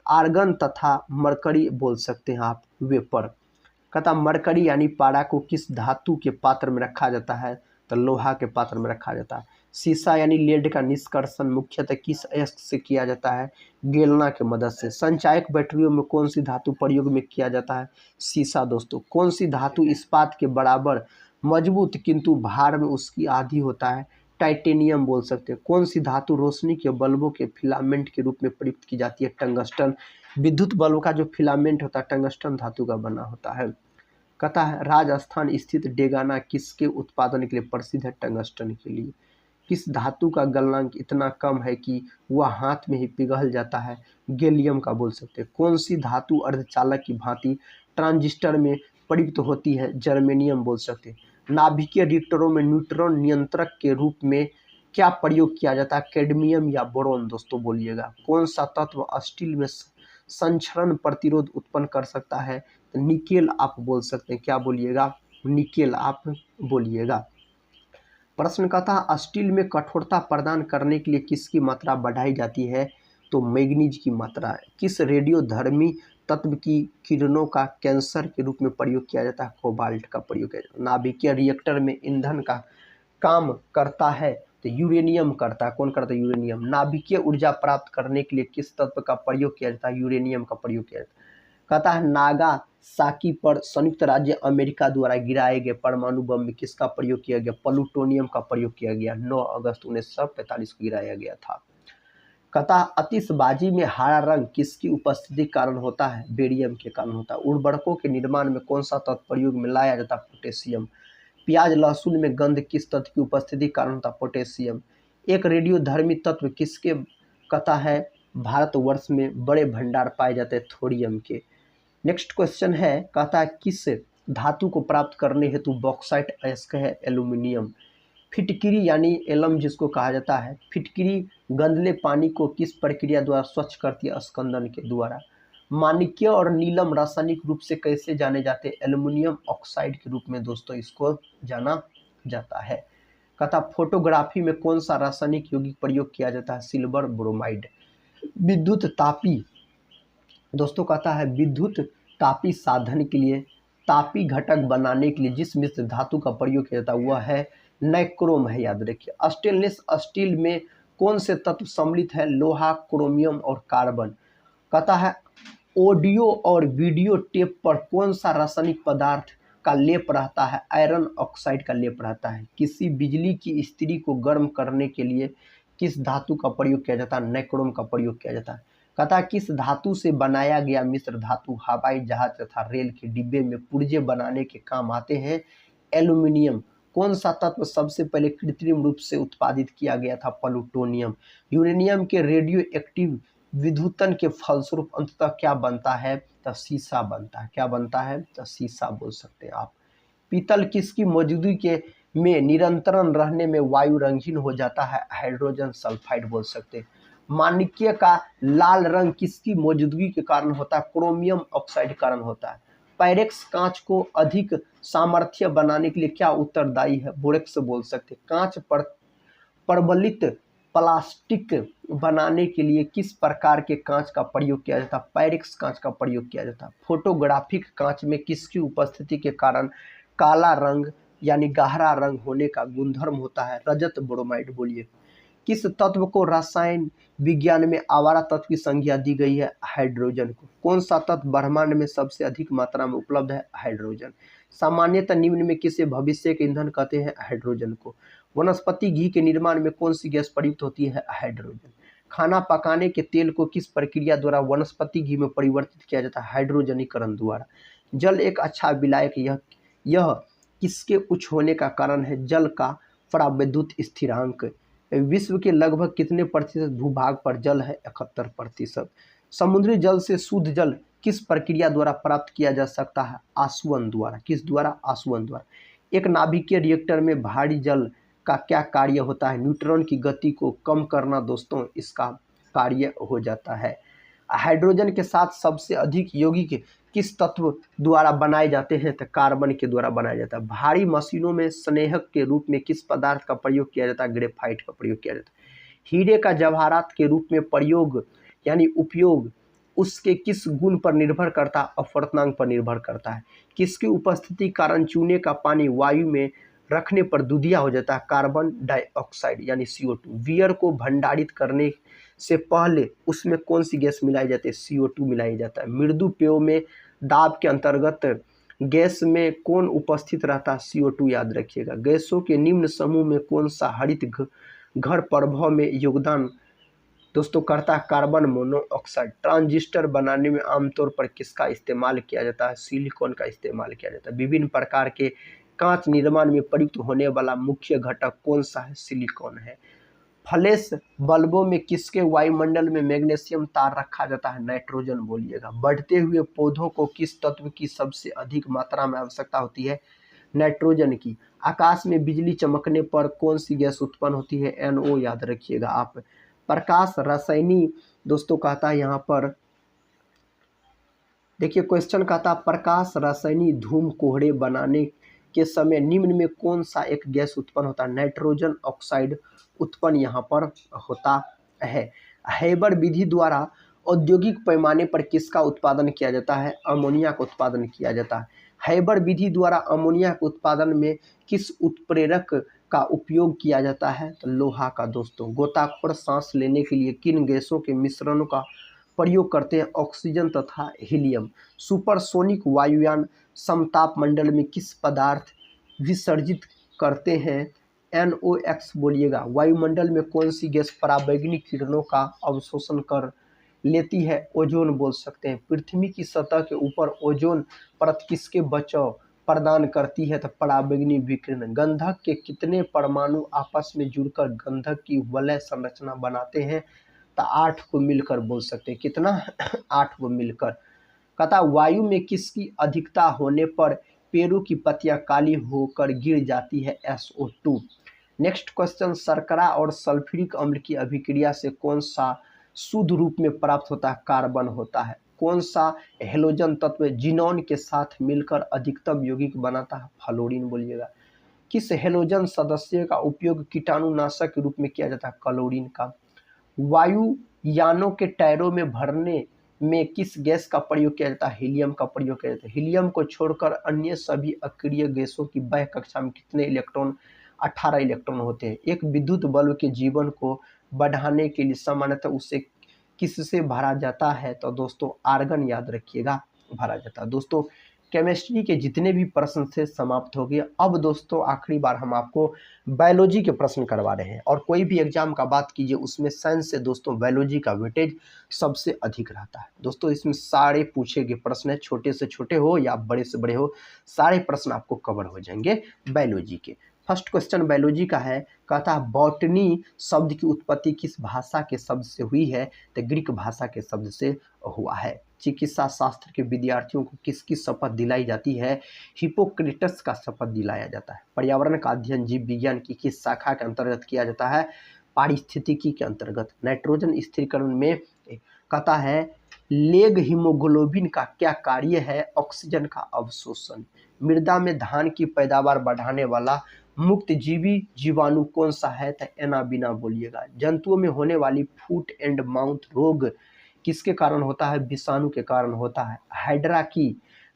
आर्गन तथा मरकरी बोल सकते हैं आप, वेपर। कहता मरकरी यानी पारा को किस धातु के पात्र में रखा जाता है, तो लोहा के पात्र में रखा जाता है। सीसा यानी लेड का निष्कर्षण मुख्यतः किस अयस्क से किया जाता है, गेलना के मदद से। संचायक बैटरियों में कौन सी धातु प्रयोग में किया जाता है, सीसा दोस्तों। कौन सी धातु इस्पात के बराबर मजबूत किंतु भार में उसकी आधी होता है, टाइटेनियम बोल सकते हैं। कौन सी धातु रोशनी के बल्बों के फिलामेंट के रूप में प्रयुक्त की जाती है, टंगस्टन। विद्युत बल्ब का जो फिलामेंट होता है टंगस्टन धातु का बना होता है। कहता है राजस्थान स्थित डेगाना किसके उत्पादन के लिए प्रसिद्ध है, टंगस्टन के लिए। किस धातु का गलनांक इतना कम है कि वह हाथ में ही पिघल जाता है, गैलियम का बोल सकते हैं। कौन सी धातु अर्धचालक की भांति ट्रांजिस्टर में प्रयुक्त होती है, जर्मेनियम बोल सकते हैं। नाभिकीय रिएक्टरों में न्यूट्रॉन नियंत्रक के रूप में क्या प्रयोग किया जाता है, कैडमियम या बोरोन दोस्तों बोलिएगा। कौन सा तत्व स्टील में संक्षरण प्रतिरोध उत्पन्न कर सकता है, तो निकेल आप बोल सकते हैं। क्या बोलिएगा, निकेल आप बोलिएगा। प्रश्न कहता है स्टील में कठोरता प्रदान करने के लिए किसकी मात्रा बढ़ाई जाती है, तो मैग्नीज की मात्रा है। किस रेडियोधर्मी तत्व की किरणों का कैंसर के रूप में प्रयोग किया जाता है, कोबाल्ट का प्रयोग किया जाता है। नाभिकीय रिएक्टर में ईंधन का काम करता है, तो यूरेनियम करता है। कौन करता है, यूरेनियम। नाभिकीय ऊर्जा प्राप्त करने के लिए किस तत्व का प्रयोग किया जाता है, यूरेनियम का प्रयोग किया जाता है। कहता है नागासाकी पर संयुक्त राज्य अमेरिका द्वारा गिराए गए परमाणु बम में किसका प्रयोग किया गया, प्लूटोनियम का प्रयोग किया गया। 9 अगस्त 1945 को गिराया गया था। कहता है आतिशबाजी में हरा रंग किसकी उपस्थिति के कारण होता है, बेरियम के कारण होता है। उर्वरकों के निर्माण में कौन सा तत्व प्रयोग में लाया जाता है, पोटेशियम। प्याज लहसुन में गंध किस तत्व की उपस्थिति के कारण होता है, पोटेशियम। एक रेडियोधर्मी तत्व किसके, कहता है भारतवर्ष में बड़े भंडार पाए जाते हैं थोरियम के। नेक्स्ट क्वेश्चन है, कहता है किस धातु को प्राप्त करने हेतु बॉक्साइट अयस्क है, एल्यूमिनियम। फिटकिरी यानी एलम जिसको कहा जाता है, फिटकिरी गंदले पानी को किस प्रक्रिया द्वारा स्वच्छ करती है, स्कंदन के द्वारा। माणिक्य और नीलम रासायनिक रूप से कैसे जाने जाते हैं, एल्यूमिनियम ऑक्साइड के रूप में दोस्तों इसको जाना जाता है। कहता फोटोग्राफी में कौन सा रासायनिक यौगिक प्रयोग किया जाता है, सिल्वर ब्रोमाइड। विद्युत तापी दोस्तों, कहता है विद्युत तापी साधन के लिए तापी घटक बनाने के लिए जिस मिश्र धातु का प्रयोग किया जाता है वह है नाइक्रोम है, याद रखिए। स्टेनलेस स्टील में कौन से तत्व सम्मिलित है, लोहा, क्रोमियम और कार्बन। कहता है ऑडियो और वीडियो टेप पर कौन सा रासायनिक पदार्थ का लेप रहता है, आयरन ऑक्साइड का लेप रहता है। किसी बिजली की स्त्री को गर्म करने के लिए किस धातु का प्रयोग किया जाता है? नाइक्रोम का प्रयोग किया जाता है। कहता है किस धातु से बनाया गया मिश्र धातु हवाई जहाज तथा रेल के डिब्बे में पुर्जे बनाने के काम आते हैं? एल्यूमिनियम। कौन सा तत्व सबसे पहले कृत्रिम रूप से उत्पादित किया गया था? प्लूटोनियम। यूरेनियम के रेडियो एक्टिव विद्युतन के फलस्वरूप अंततः क्या बनता है? तो शीशा बनता है। क्या बनता है? तो शीशा बोल सकते हैं आप। पीतल किसकी मौजूदगी के में निरंतरण रहने में वायु रंगहीन हो जाता है? हाइड्रोजन सल्फाइड बोल सकते हैं। माणिक्य का लाल रंग किसकी मौजूदगी के कारण होता है? क्रोमियम ऑक्साइड कारण होता है। पायरेक्स कांच को अधिक सामर्थ्य बनाने के लिए क्या उत्तरदायी है? बोरेक्स बोल सकते हैं। कांच पर प्रबलित प्लास्टिक बनाने के लिए किस प्रकार के कांच का प्रयोग किया जाता है? पायरेक्स कांच का प्रयोग किया जाता है। फोटोग्राफिक कांच में किसकी उपस्थिति के कारण काला रंग यानी गहरा रंग होने का गुणधर्म होता है? रजत ब्रोमाइड बोलिए। किस तत्व को रसायन विज्ञान में आवारा तत्व की संज्ञा दी गई है? हाइड्रोजन को। कौन सा तत्व ब्रह्मांड में सबसे अधिक मात्रा में उपलब्ध है? हाइड्रोजन। सामान्यतः निम्न में किसे भविष्य के ईंधन कहते हैं? हाइड्रोजन को। वनस्पति घी के निर्माण में कौन सी गैस प्रयुक्त होती है? हाइड्रोजन। खाना पकाने के तेल को किस प्रक्रिया द्वारा वनस्पति घी में परिवर्तित किया जाता है? हाइड्रोजनीकरण द्वारा। जल एक अच्छा विलायक यह किसके उच्च होने का कारण है? जल का परावैद्युत स्थिरांक। विश्व के लगभग कितने प्रतिशत भूभाग पर जल है? 71%। समुद्री जल से शुद्ध जल किस प्रक्रिया द्वारा प्राप्त किया जा सकता है? आसवन द्वारा। किस द्वारा? आसवन द्वारा। एक नाभिकीय रिएक्टर में भारी जल का क्या कार्य होता है? न्यूट्रॉन की गति को कम करना दोस्तों इसका कार्य हो जाता है। हाइड्रोजन के साथ सबसे अधिक यौगिक किस तत्व द्वारा बनाए जाते हैं? तो कार्बन के द्वारा बनाया जाता है। भारी मशीनों में स्नेहक के रूप में किस पदार्थ का प्रयोग किया जाता है? ग्रेफाइट का प्रयोग किया जाता है। हीरे का जवाहरात के रूप में प्रयोग यानी उपयोग उसके किस गुण पर निर्भर करता है? अपवर्तनांक पर निर्भर करता है। किसकी उपस्थिति कारण चूने का पानी वायु में रखने पर दूधिया हो जाता है? कार्बन डाइऑक्साइड यानी CO2। बियर को भंडारित करने से पहले उसमें कौन सी गैस मिलाई जाती है? CO2 मिलाई जाता है। मृदु पेयों में दाब के अंतर्गत गैस में कौन उपस्थित रहता है? CO2 याद रखिएगा। गैसों के निम्न समूह में कौन सा हरित घर प्रभाव में योगदान दोस्तों करता है? Carbon monoxide. ट्रांजिस्टर बनाने में आमतौर पर किसका इस्तेमाल किया जाता है? सिलिकॉन का इस्तेमाल किया जाता है। विभिन्न प्रकार के कांच निर्माण में प्रयुक्त होने वाला मुख्य घटक कौन सा है? सिलिकॉन है। फ्लैश बल्बों में किसके वायुमंडल में मैग्नीशियम तार रखा जाता है? नाइट्रोजन बोलिएगा। बढ़ते हुए पौधों को किस तत्व की सबसे अधिक मात्रा में आवश्यकता होती है? नाइट्रोजन की। आकाश में बिजली चमकने पर कौन सी गैस उत्पन्न होती है? NO याद रखिएगा आप। प्रकाश रसायनी दोस्तों कहता है यहाँ पर देखिए क्वेश्चन कहता है प्रकाश रसायनी धूम कोहरे बनाने के समय निम्न में कौन सा एक गैस उत्पन्न होता है? नाइट्रोजन ऑक्साइड उत्पन्न यहाँ पर होता है। हेबर विधि द्वारा औद्योगिक पैमाने पर किसका उत्पादन किया जाता है? अमोनिया का उत्पादन किया जाता है। हेबर विधि द्वारा अमोनिया के उत्पादन में किस उत्प्रेरक का उपयोग किया जाता है? तो लोहा का दोस्तों। गोताखोर सांस लेने के लिए किन गैसों के मिश्रणों का प्रयोग करते हैं? ऑक्सीजन तथा हीलियम। सुपरसोनिक वायुयान समताप मंडल में किस पदार्थ विसर्जित करते हैं? NOx बोलिएगा। वायुमंडल में कौन सी गैस पराबैंगनी किरणों का अवशोषण कर लेती है? ओजोन बोल सकते हैं। पृथ्वी की सतह के ऊपर ओजोन परत किसके बचाव प्रदान करती है? तो पराबैंगनी विकिरण। गंधक के कितने परमाणु आपस में जुड़कर गंधक की वलय संरचना बनाते हैं? तो 8 को मिलकर बोल सकते हैं। कितना? 8 को मिलकर। कहता वायु में किसकी अधिकता होने पर पेड़ों की पत्तियां काली होकर गिर जाती है? SO2। नेक्स्ट क्वेश्चन, शर्करा और सल्फ्यूरिक अम्ल की अभिक्रिया से कौन सा शुद्ध रूप में प्राप्त होता है? कार्बन होता है। कौन सा हेलोजन तत्व जिनॉन के साथ मिलकर अधिकतम यौगिक बनाता है? फ्लोरीन बोलिएगा। किस हेलोजन सदस्य का उपयोग कीटाणुनाशक के रूप में किया जाता है? क्लोरीन का। वायुयानों के टायरों में भरने में किस गैस का प्रयोग किया जाता है? हीलियम का प्रयोग किया जाता है। हीलियम को छोड़कर अन्य सभी अक्रिय गैसों की बाह्य कक्षा में कितने इलेक्ट्रॉन? 18 इलेक्ट्रॉन होते हैं। एक विद्युत बल्ब के जीवन को बढ़ाने के लिए सामान्यतः उसे किससे भरा जाता है? तो दोस्तों आर्गन याद रखिएगा भरा जाता है। दोस्तों केमिस्ट्री के जितने भी प्रश्न थे समाप्त हो गए। अब दोस्तों आखिरी बार हम आपको बायोलॉजी के प्रश्न करवा रहे हैं, और कोई भी एग्जाम का बात कीजिए उसमें साइंस से दोस्तों बायोलॉजी का वेटेज सबसे अधिक रहता है। दोस्तों इसमें सारे पूछे गए प्रश्न है, छोटे से छोटे हो या बड़े से बड़े हो, सारे प्रश्न आपको कवर हो जाएंगे बायोलॉजी के। फर्स्ट क्वेश्चन बायोलॉजी का है, कहता है बॉटनी शब्द की उत्पत्ति किस भाषा के शब्द से हुई है? तो ग्रीक भाषा के शब्द से हुआ है। चिकित्सा शास्त्र के विद्यार्थियों को किसकी शपथ दिलाई जाती है? हिपोक्रेटस का शपथ दिलाया जाता है। पर्यावरण का अध्ययन जीव विज्ञान की किस शाखा के अंतर्गत किया जाता है? पारिस्थितिकी के अंतर्गत। नाइट्रोजन स्थिरीकरण में कहता है लेग हीमोग्लोबिन का क्या कार्य है? ऑक्सीजन का अवशोषण। मृदा में धान की पैदावार बढ़ाने वाला मुक्त जीवी जीवाणु कौन सा है? तो एनाबिना बोलिएगा। जंतुओं में होने वाली फुट एंड माउथ रोग किसके कारण होता है? विषाणु के कारण होता है। हाइड्रा की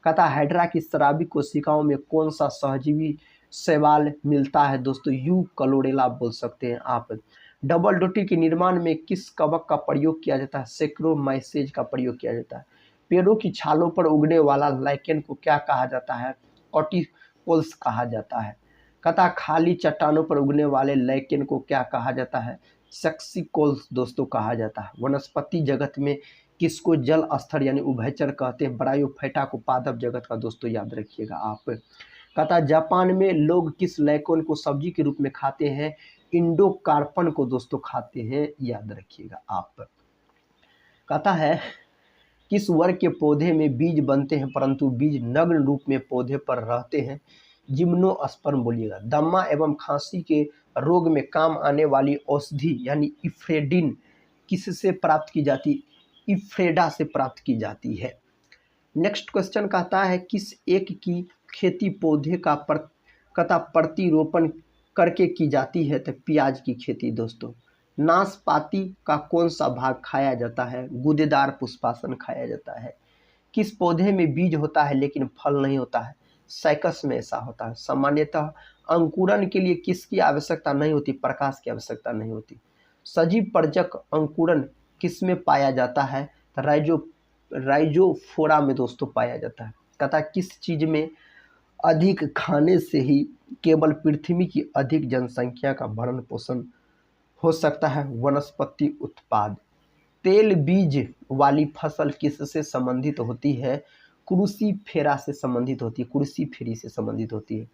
कहता है हाइड्रा की शराबी कोशिकाओं में कौन सा सहजीवी शैवाल मिलता है? दोस्तों यू क्लोरेला बोल सकते हैं आप। डबल डोटी के निर्माण में किस कवक का प्रयोग किया जाता है? सेक्रोमाइसेज का प्रयोग किया जाता है। पेड़ों की छालों पर उगने वाला लाइकेन को क्या कहा जाता है? कॉर्टिकोल्स कहा जाता है। कहता खाली चट्टानों पर उगने वाले लाइकेन को क्या कहा जाता है? सेक्सिकोल्स दोस्तों कहा जाता है। वनस्पति जगत में किसको जल स्तर यानी उभयचर कहते हैं? ब्रायोफाइटा को पादप जगत का दोस्तों याद रखिएगा आप। कहता जापान में लोग किस लाइकेन को सब्जी के रूप में खाते हैं? इंडोकार्पन को दोस्तों खाते हैं, याद रखिएगा आप। कहता है किस वर्ग के पौधे में बीज बनते हैं परंतु बीज नग्न रूप में पौधे पर रहते हैं? जिम्नोस्पर्म बोलिएगा। दमा एवं खांसी के रोग में काम आने वाली औषधि यानी इफ्रेडिन किससे प्राप्त की जाती? इफ्रेडा से प्राप्त की जाती है। नेक्स्ट क्वेश्चन कहता है किस एक की खेती पौधे का प्रतिरोपण करके की जाती है? तो प्याज की खेती दोस्तों। नाशपाती का कौन सा भाग खाया जाता है? गूदेदार पुष्पासन खाया जाता है। किस पौधे में बीज होता है लेकिन फल नहीं होता है? साइकस में ऐसा होता है। सामान्यतः अंकुरन के लिए किसकी आवश्यकता नहीं होती? प्रकाश की आवश्यकता नहीं होती। सजीव पर्जक अंकुरन किस में पाया जाता है? तो राइजोफोरा में दोस्तों पाया जाता है। कहता किस चीज में अधिक खाने से ही केवल पृथ्वी की अधिक जनसंख्या का भरण पोषण हो सकता है? वनस्पति उत्पाद। तेल बीज वाली फसल किससे संबंधित होती है? क्रूसीफेरा से संबंधित होती है, क्रूसीफेरी से संबंधित होती है।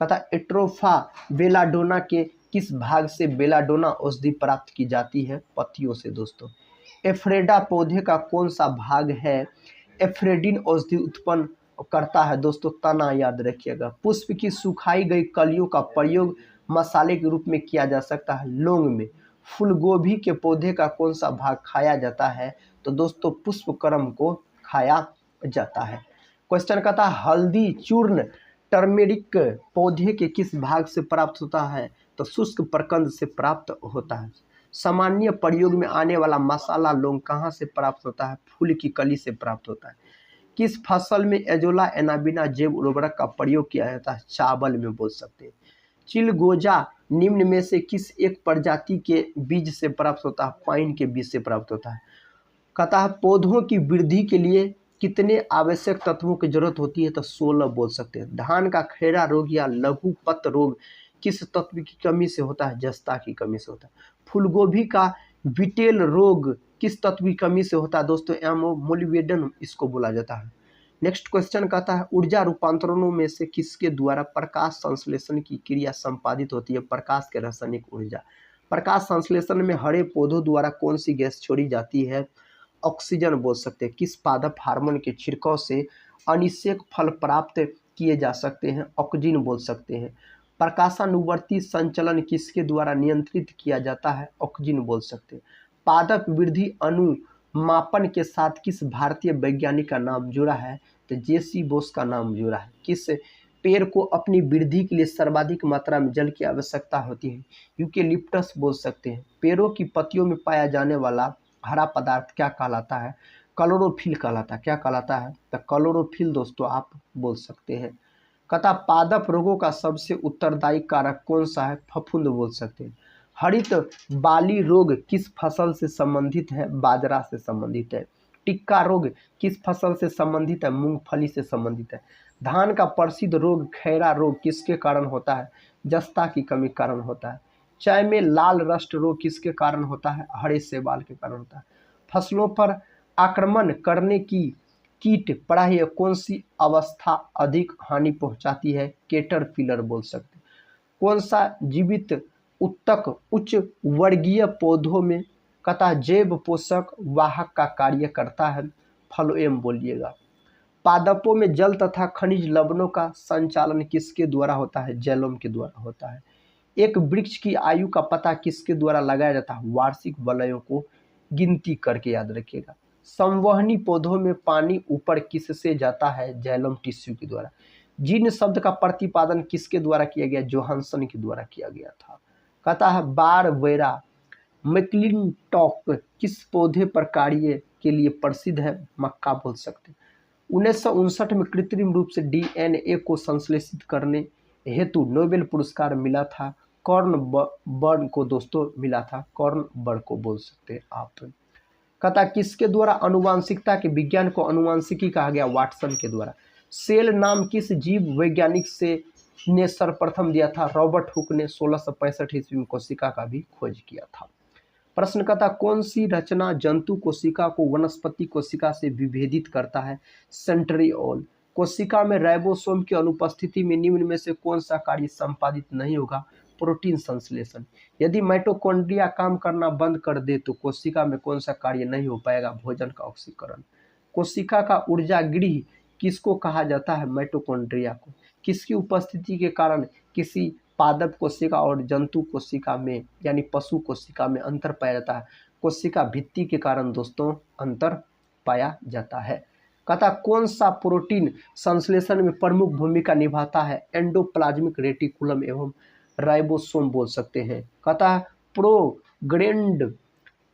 कहता एट्रोफा बेलाडोना के किस भाग से बेलाडोना औषधि प्राप्त की जाती है? पत्तियों से दोस्तों। एफ्रेडा पौधे का कौन सा भाग है? एफ्रेडिन औषधि उत्पन्न करता है दोस्तों, तना, याद रखिएगा। पुष्प की सुखाई गई कलियों का प्रयोग मसाले के रूप में किया जा सकता है, लौंग में। फूलगोभी के पौधे का कौन सा भाग खाया जाता है? तो दोस्तों पुष्पक्रम को खाया जाता है। क्वेश्चन कहता है हल्दी चूर्ण टर्मेरिक पौधे के किस भाग से प्राप्त होता है? तो शुष्क प्रकंद से प्राप्त होता है। सामान्य प्रयोग में आने वाला मसाला लौंग कहाँ से प्राप्त होता है? फूल की कली से प्राप्त होता है। किस फसल में एजोला एनाबिना जैव उर्वरक का प्रयोग किया जाता है? चावल में बोल सकते हैं। चिलगोजा निम्न में से किस एक प्रजाति के बीज से प्राप्त होता है? पाइन के बीज से प्राप्त होता है। कहता है पौधों की वृद्धि के लिए कितने आवश्यक तत्वों की जरूरत होती है? तो 16 बोल सकते हैं। धान का खैरा रोग या लघु पत्त रोग किस तत्व की कमी से होता है? जस्ता की कमी से होता है। फूलगोभी का बिटेल रोग किस तत्व की कमी से होता है? दोस्तों मोलिबेडन इसको बोला जाता है। नेक्स्ट क्वेश्चन कहता है ऊर्जा रूपांतरणों में से किसके द्वारा प्रकाश संश्लेषण की क्रिया संपादित होती है? प्रकाश के रासायनिक ऊर्जा। प्रकाश संश्लेषण में हरे पौधों द्वारा कौन सी गैस छोड़ी जाती है? ऑक्सीजन बोल सकते हैं। किस पादप हार्मोन के छिड़काव से अनिषेक फल प्राप्त किए जा सकते हैं? ऑक्जिन बोल सकते हैं। प्रकाशानुवर्ती संचलन किसके द्वारा नियंत्रित किया जाता है? ऑक्जिन बोल सकते हैं। पादप वृद्धि अनुमापन के साथ किस भारतीय वैज्ञानिक का नाम जुड़ा है? तो जेसी बोस का नाम जुड़ा है। किस पेड़ को अपनी वृद्धि के लिए सर्वाधिक मात्रा में जल की आवश्यकता होती है? यूकेलिप्टस बोल सकते हैं। पेड़ों की पत्तियों में पाया जाने वाला हरा पदार्थ क्या कहलाता है? क्लोरोफिल कहलाता है। क्या कहलाता है? तो क्लोरोफिल दोस्तों आप बोल सकते हैं। कहता पादप रोगों का सबसे उत्तरदायी कारक कौन सा है? फफूंद बोल सकते हैं। हरित बाली रोग किस फसल से संबंधित है? बाजरा से संबंधित है। टिक्का रोग किस फसल से संबंधित है? मूंगफली से संबंधित है। धान का प्रसिद्ध रोग खैरा रोग किसके कारण होता है? जस्ता की कमी के कारण होता है। चाय में लाल रस्ट रोग किसके कारण होता है? हरे शैवाल के कारण होता है। फसलों पर आक्रमण करने की कीट पराही कौन सी अवस्था अधिक हानि पहुंचाती है? कैटरपिलर बोल सकते हैं। कौन सा जीवित उत्तक उच्च वर्गीय पौधों में कथा जैव पोषक वाहक का कार्य करता है? फ्लोएम बोलिएगा। पादपों में जल तथा खनिज लवणों का संचालन किसके द्वारा होता है? जैलोम के द्वारा होता है। एक वृक्ष की आयु का पता किसके द्वारा लगाया जाता है? वार्षिक वलयों को गिनती करके याद रखिएगा। संवहनी पौधों में पानी ऊपर किससे जाता है? जैलोम टिश्यू के द्वारा। जीन शब्द का प्रतिपादन किसके द्वारा किया गया? जोहानसन के द्वारा किया गया था। कहता है बारबेरा मैक्लिंटॉक किस पौधे पर कार्य के लिए प्रसिद्ध है? मक्का बोल सकते। 1959 में कृत्रिम रूप से डीएनए को संश्लेषित करने हेतु नोबेल पुरस्कार मिला था। कॉर्नबर्ग को दोस्तों मिला था। कॉर्नबर्ग को बोल सकते हैं आप। कहता किसके द्वारा अनुवांशिकता के विज्ञान को अनुवांशिकी कहा गया? वाटसन के द्वारा। सेल नाम किस जीव वैज्ञानिक से ने सर्वप्रथम दिया था? रॉबर्ट हुक ने 1665 ईस्वी में कोशिका का भी खोज किया था। प्रश्न कहता कौन सी रचना जंतु कोशिका को वनस्पति कोशिका से विभेदित करता है? सेंट्रियोल। कोशिका में राइबोसोम की अनुपस्थिति में निम्न में से कौन सा कार्य संपादित नहीं होगा? प्रोटीन संश्लेषण। यदि माइटोकॉन्ड्रिया काम करना बंद कर दे तो कोशिका में कौन सा कार्य नहीं हो पाएगा? भोजन का ऑक्सीकरण। कोशिका का ऊर्जा गृह किसको कहा जाता है? माइटोकॉन्ड्रिया को। किसकी उपस्थिति के कारण किसी पादप कोशिका और जंतु कोशिका में यानी पशु कोशिका में अंतर पाया जाता है? कोशिका भित्ति के कारण दोस्तों अंतर पाया जाता है। कहता कौन सा प्रोटीन संश्लेषण में प्रमुख भूमिका निभाता है? एंडोप्लाज्मिक रेटिकुलम एवं राइबोसोम बोल सकते हैं। कहता प्रोग्रेंड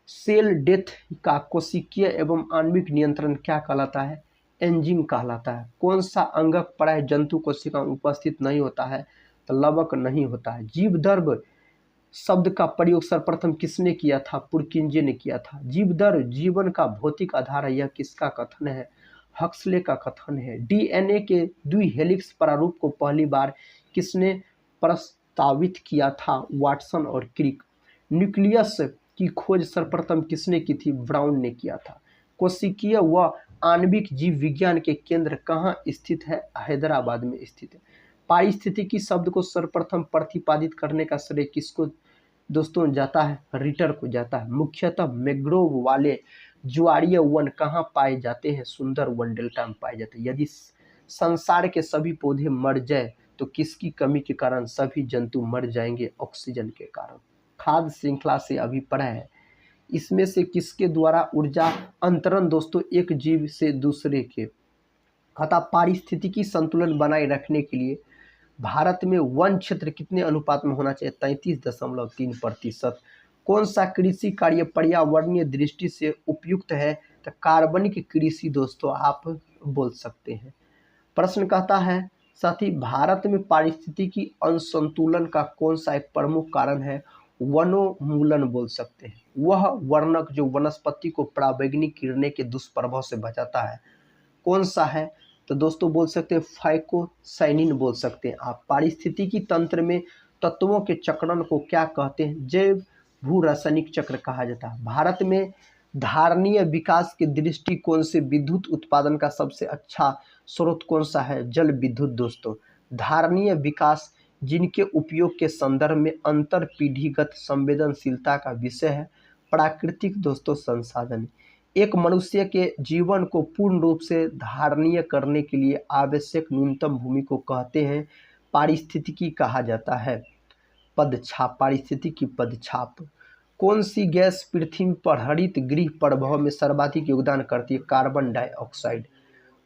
सेल डेथ का कोशिकीय एवं आणविक नियंत्रण क्या कहलाता है? एंजिम कहलाता है। कौन सा अंगक प्राय जंतु कोशिका में उपस्थित नहीं होता है? तो लवक नहीं होता है। जीवदर्भ शब्द का प्रयोग सर्वप्रथम किसने किया था? पुरकिंजे ने किया था। जीवदर्भ जीवन का भौतिक आधार है, यह किसका कथन है? हक्सले का कथन है। डीएनए के द्विहेलिक्स प्रारूप को पहली बार किसने प्रस्तावित किया था? वाटसन और क्रिक। न्यूक्लियस की खोज सर्वप्रथम किसने की थी? ब्राउन ने किया था। कोशिकीय व आणविक जीव विज्ञान के केंद्र कहाँ स्थित है? हैदराबाद में स्थित है। पारिस्थितिकी शब्द को सर्वप्रथम प्रतिपादित करने का श्रेय किसको दोस्तों जाता है? रिटर को जाता है। मुख्यतः मैंग्रोव वाले ज्वारीय वन कहाँ पाए जाते हैं? सुंदर वन डेल्टा में पाए जाते हैं। यदि संसार के सभी पौधे मर जाए तो किसकी कमी के कारण सभी जंतु मर जाएंगे? ऑक्सीजन के कारण। खाद्य श्रृंखला से अभी पढ़ा है, इसमें से किसके द्वारा ऊर्जा अंतरण दोस्तों एक जीव से दूसरे के? अतः पारिस्थितिकी संतुलन बनाए रखने के लिए भारत में वन क्षेत्र कितने अनुपात में होना चाहिए? 33.3%। कौन सा कृषि कार्य पर्यावरणीय दृष्टि से उपयुक्त है? तो कार्बनिक कृषि दोस्तों आप बोल सकते हैं। प्रश्न कहता है साथ ही भारत में पारिस्थितिकी असंतुलन का कौन सा एक प्रमुख कारण है? वनोन्मूलन बोल सकते हैं। वह वर्णक जो वनस्पति को पराबैंगनी किरणें के दुष्प्रभाव से बचाता है, कौन सा है? तो दोस्तों बोल सकते हैं फाइकोसाइनिन बोल सकते हैं आप। पारिस्थितिकी तंत्र में तत्वों के चक्रण को क्या कहते हैं? जैव भू रासायनिक चक्र कहा जाता है। भारत में धारणीय विकास के दृष्टिकोण से विद्युत उत्पादन का सबसे अच्छा स्रोत कौन सा है? जल विद्युत दोस्तों। धारणीय विकास जिनके उपयोग के संदर्भ में अंतर पीढ़ीगत संवेदनशीलता का विषय है। प्राकृतिक दोस्तों संसाधन एक मनुष्य के जीवन को पूर्ण रूप से धारणीय करने के लिए आवश्यक न्यूनतम भूमि को कहते हैं पारिस्थितिकी कहा जाता है। पदछाप, पारिस्थितिकी पदछाप। कौन सी गैस पृथ्वी पर हरित गृह प्रभाव में सर्वाधिक योगदान करती है? Carbon dioxide.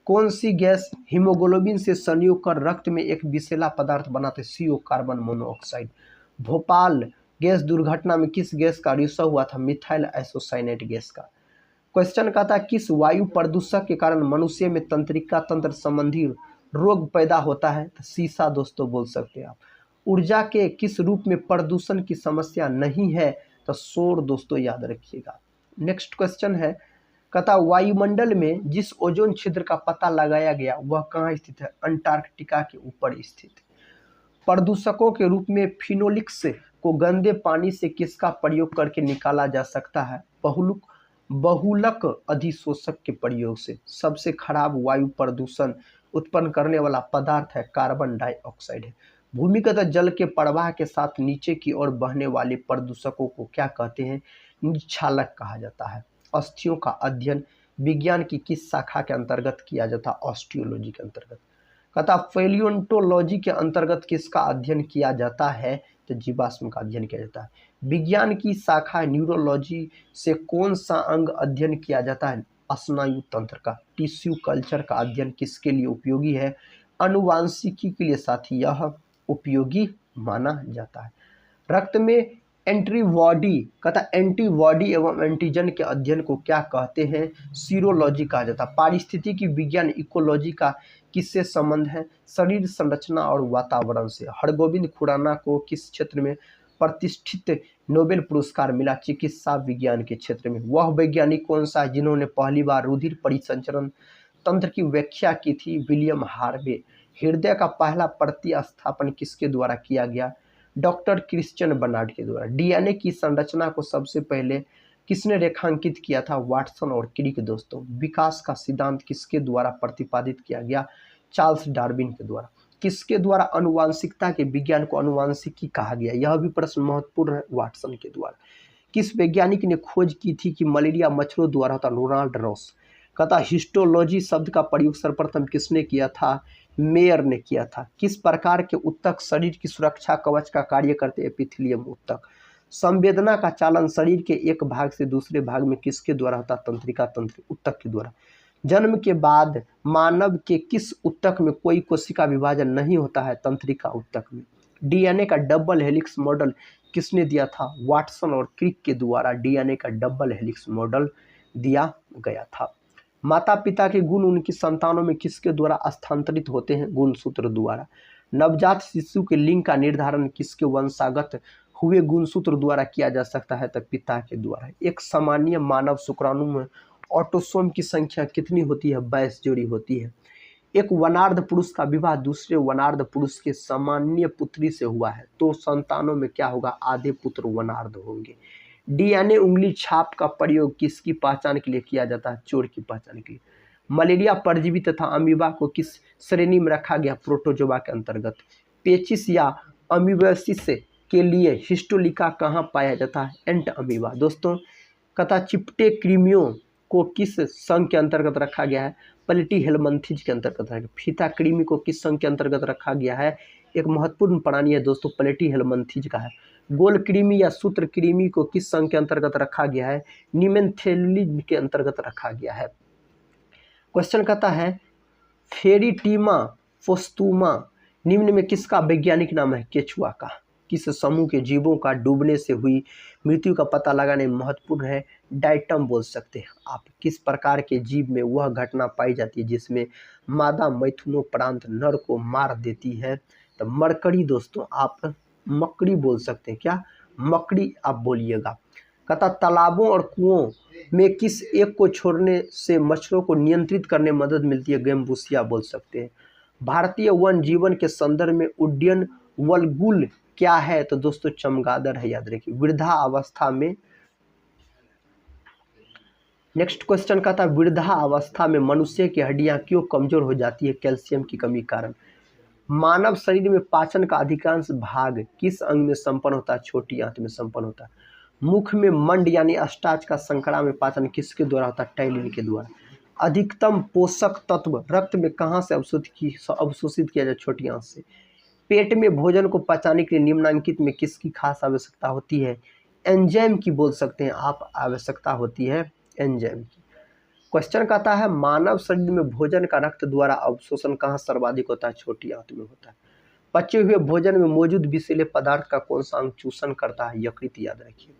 कौन सी गैस हीमोग्लोबिन से संयोग कर रक्त में एक विषैला पदार्थ बनाते? CO carbon monoxide. Bhopal gas दुर्घटना में किस गैस का रिसाव हुआ था? मिथाइल आइसोसाइनेट गैस का। क्वेश्चन कहता है किस वायु प्रदूषक के कारण मनुष्य में तंत्रिका तंत्र संबंधी रोग पैदा होता है? तो शीशा दोस्तों बोल सकते हैं आप। ऊर्जा के किस रूप में प्रदूषण की समस्या नहीं है? तो शोर दोस्तों याद रखिएगा। नेक्स्ट क्वेश्चन है कहता वायुमंडल में जिस ओजोन छिद्र का पता लगाया गया वह कहाँ स्थित है? अंटार्कटिका के ऊपर स्थित। प्रदूषकों के रूप में फिनोलिक्स को गंदे पानी से किसका प्रयोग करके निकाला जा सकता है? बहुलक अधिशोषक के प्रयोग से। सबसे खराब वायु प्रदूषण उत्पन्न करने वाला पदार्थ है कार्बन डाइऑक्साइड है। भूमिगत जल के प्रवाह के साथ नीचे की ओर बहने वाले प्रदूषकों को क्या कहते हैं? निक्षालक कहा जाता है। अस्थियों का अध्ययन विज्ञान की किस शाखा के अंतर्गत किया जाता है? ऑस्टियोलॉजी के अंतर्गत। कहता पैलियोंटोलॉजी के अंतर्गत किसका अध्ययन किया जाता है? तो जीवाश्म का अध्ययन किया जाता है। विज्ञान की शाखा न्यूरोलॉजी से कौन सा अंग अध्ययन किया जाता है? स्नायु तंत्र का। टिश्यू कल्चर का अध्ययन किसके लिए उपयोगी है? अनुवांशिकी के लिए साथी यह उपयोगी माना जाता है। रक्त में एंटीबॉडी कहता एंटीबॉडी एवं एंटीजन के अध्ययन को क्या कहते हैं? सीरोलॉजी कहा जाता है। पारिस्थितिकी विज्ञान इकोलॉजी का किससे संबंध है? शरीर संरचना और वातावरण से। हरगोविंद खुराना को किस क्षेत्र में प्रतिष्ठित नोबेल पुरस्कार मिला? चिकित्सा विज्ञान के क्षेत्र में। वह वैज्ञानिक कौन सा है जिन्होंने पहली बार रुधिर परिसंचरण तंत्र की व्याख्या की थी? William Harvey. हृदय का पहला प्रतिस्थापन किसके द्वारा किया गया? डॉक्टर क्रिश्चियन बर्नार्ड के द्वारा। डीएनए की संरचना को सबसे पहले किसने रेखांकित किया था? वाटसन और क्रिक दोस्तों। विकास का सिद्धांत किसके द्वारा प्रतिपादित किया गया? चार्ल्स डार्विन के द्वारा। किसके द्वारा अनुवांशिकता के विज्ञान को अनुवांशिकी कहा गया? यह भी प्रश्न महत्वपूर्ण है। वाटसन के द्वारा। किस वैज्ञानिक ने खोज की थी कि मलेरिया मच्छरों द्वारा होता? Ronald Ross. कहता हिस्टोलॉजी शब्द का प्रयोग सर्वप्रथम किसने किया था? मेयर ने किया था। किस प्रकार के ऊतक शरीर की सुरक्षा कवच का कार्य करते? एपिथेलियम ऊतक। संवेदना का चालन शरीर के एक भाग से दूसरे भाग में किसके द्वारा होता? तंत्रिका तंत्र ऊतक के द्वारा। जन्म के बाद मानव के किस ऊतक में कोई कोशिका विभाजन नहीं होता है? तंत्रिका ऊतक में। डीएनए का डबल हेलिक्स मॉडल किसने दिया था? वाटसन और क्रिक के द्वारा डीएनए का डबल हेलिक्स मॉडल दिया गया था। माता पिता के गुण उनकी संतानों में किसके द्वारा स्थानांतरित होते हैं? गुणसूत्र द्वारा। नवजात शिशु के लिंग का निर्धारण किसके वंशागत हुए गुणसूत्र द्वारा किया जा सकता है? तो पिता के द्वारा। एक सामान्य मानव शुक्राणु में ऑटोसोम की संख्या कितनी होती है? 22 जोड़ी होती है। एक वनार्ध पुरुष का विवाह दूसरे वनार्ध पुरुष के सामान्य पुत्री से हुआ है तो संतानों में क्या होगा? आधे पुत्र वनार्ध होंगे। डीएनए उंगली छाप का प्रयोग किसकी पहचान के लिए किया जाता है? चोर की पहचान के लिए। मलेरिया परजीवी तथा अमीबा को किस श्रेणी में रखा गया? प्रोटोजोआ के अंतर्गत। पेचिस या अमीबेसिस के लिए हिस्टोलिका कहाँ पाया जाता है? एंट अमीबा दोस्तों। कथा चिपटे कृमियों को किस संघ के अंतर्गत रखा गया है? प्लेटीहेल्मिन्थेज के अंतर्गत रखा गया। फीता कृमि को किस संघ के अंतर्गत रखा गया है? एक महत्वपूर्ण प्राणी है दोस्तों, प्लेटीहेल्मिन्थेज का है। गोल कृमि या सूत्र कृमि को किस संघ के अंतर्गत रखा गया है? निमेंथेलिज के अंतर्गत रखा गया है। क्वेश्चन कहता है फेरिटीमा फोस्तुमा निम्न में किसका वैज्ञानिक नाम है? केचुआ का। किस समूह के जीवों का डूबने से हुई मृत्यु का पता लगाने में महत्वपूर्ण है? डाइटम बोल सकते हैं आप। किस प्रकार के जीव में वह घटना पाई जाती है जिसमें मादा मैथुनोपरांत नर को मार देती है? तो मरकरी दोस्तों, आप मकड़ी बोल सकते हैं। क्या? मकड़ी आप बोलिएगा। कहता तालाबों और कुओं में किस एक को छोड़ने से मच्छरों को नियंत्रित करने में मदद मिलती है? गेम्बुसिया बोल सकते हैं। भारतीय वन जीवन के संदर्भ में उड्डयन वल्गुल क्या है? तो दोस्तों चमगादड़ है, याद रखिए। वृद्धावस्था में नेक्स्ट क्वेश्चन कहता है वृद्धावस्था में मनुष्य की हड्डियां क्यों कमजोर हो जाती है? कैल्शियम की कमी कारण। मानव शरीर में पाचन का अधिकांश भाग किस अंग में संपन्न होता है? छोटी आंत में संपन्न होता है। मुख में मंड यानी अस्टाच का संकरा में पाचन किसके द्वारा होता है? टाइलिन के द्वारा। अधिकतम पोषक तत्व रक्त में कहाँ से अवशोषित किया जाए? छोटी आंत से। पेट में भोजन को पचाने के लिए निम्नलिखित में किसकी खास आवश्यकता होती है? एंजाइम की बोल सकते हैं आप, आवश्यकता होती है एंजाइम की। क्वेश्चन कहता है मानव शरीर में भोजन का रक्त द्वारा अवशोषण कहाँ सर्वाधिक होता है? छोटी आंत में होता है। पचे हुए भोजन में मौजूद विषैले पदार्थ का कौन सा अंग चूषण करता है? यकृत, याद रखिए।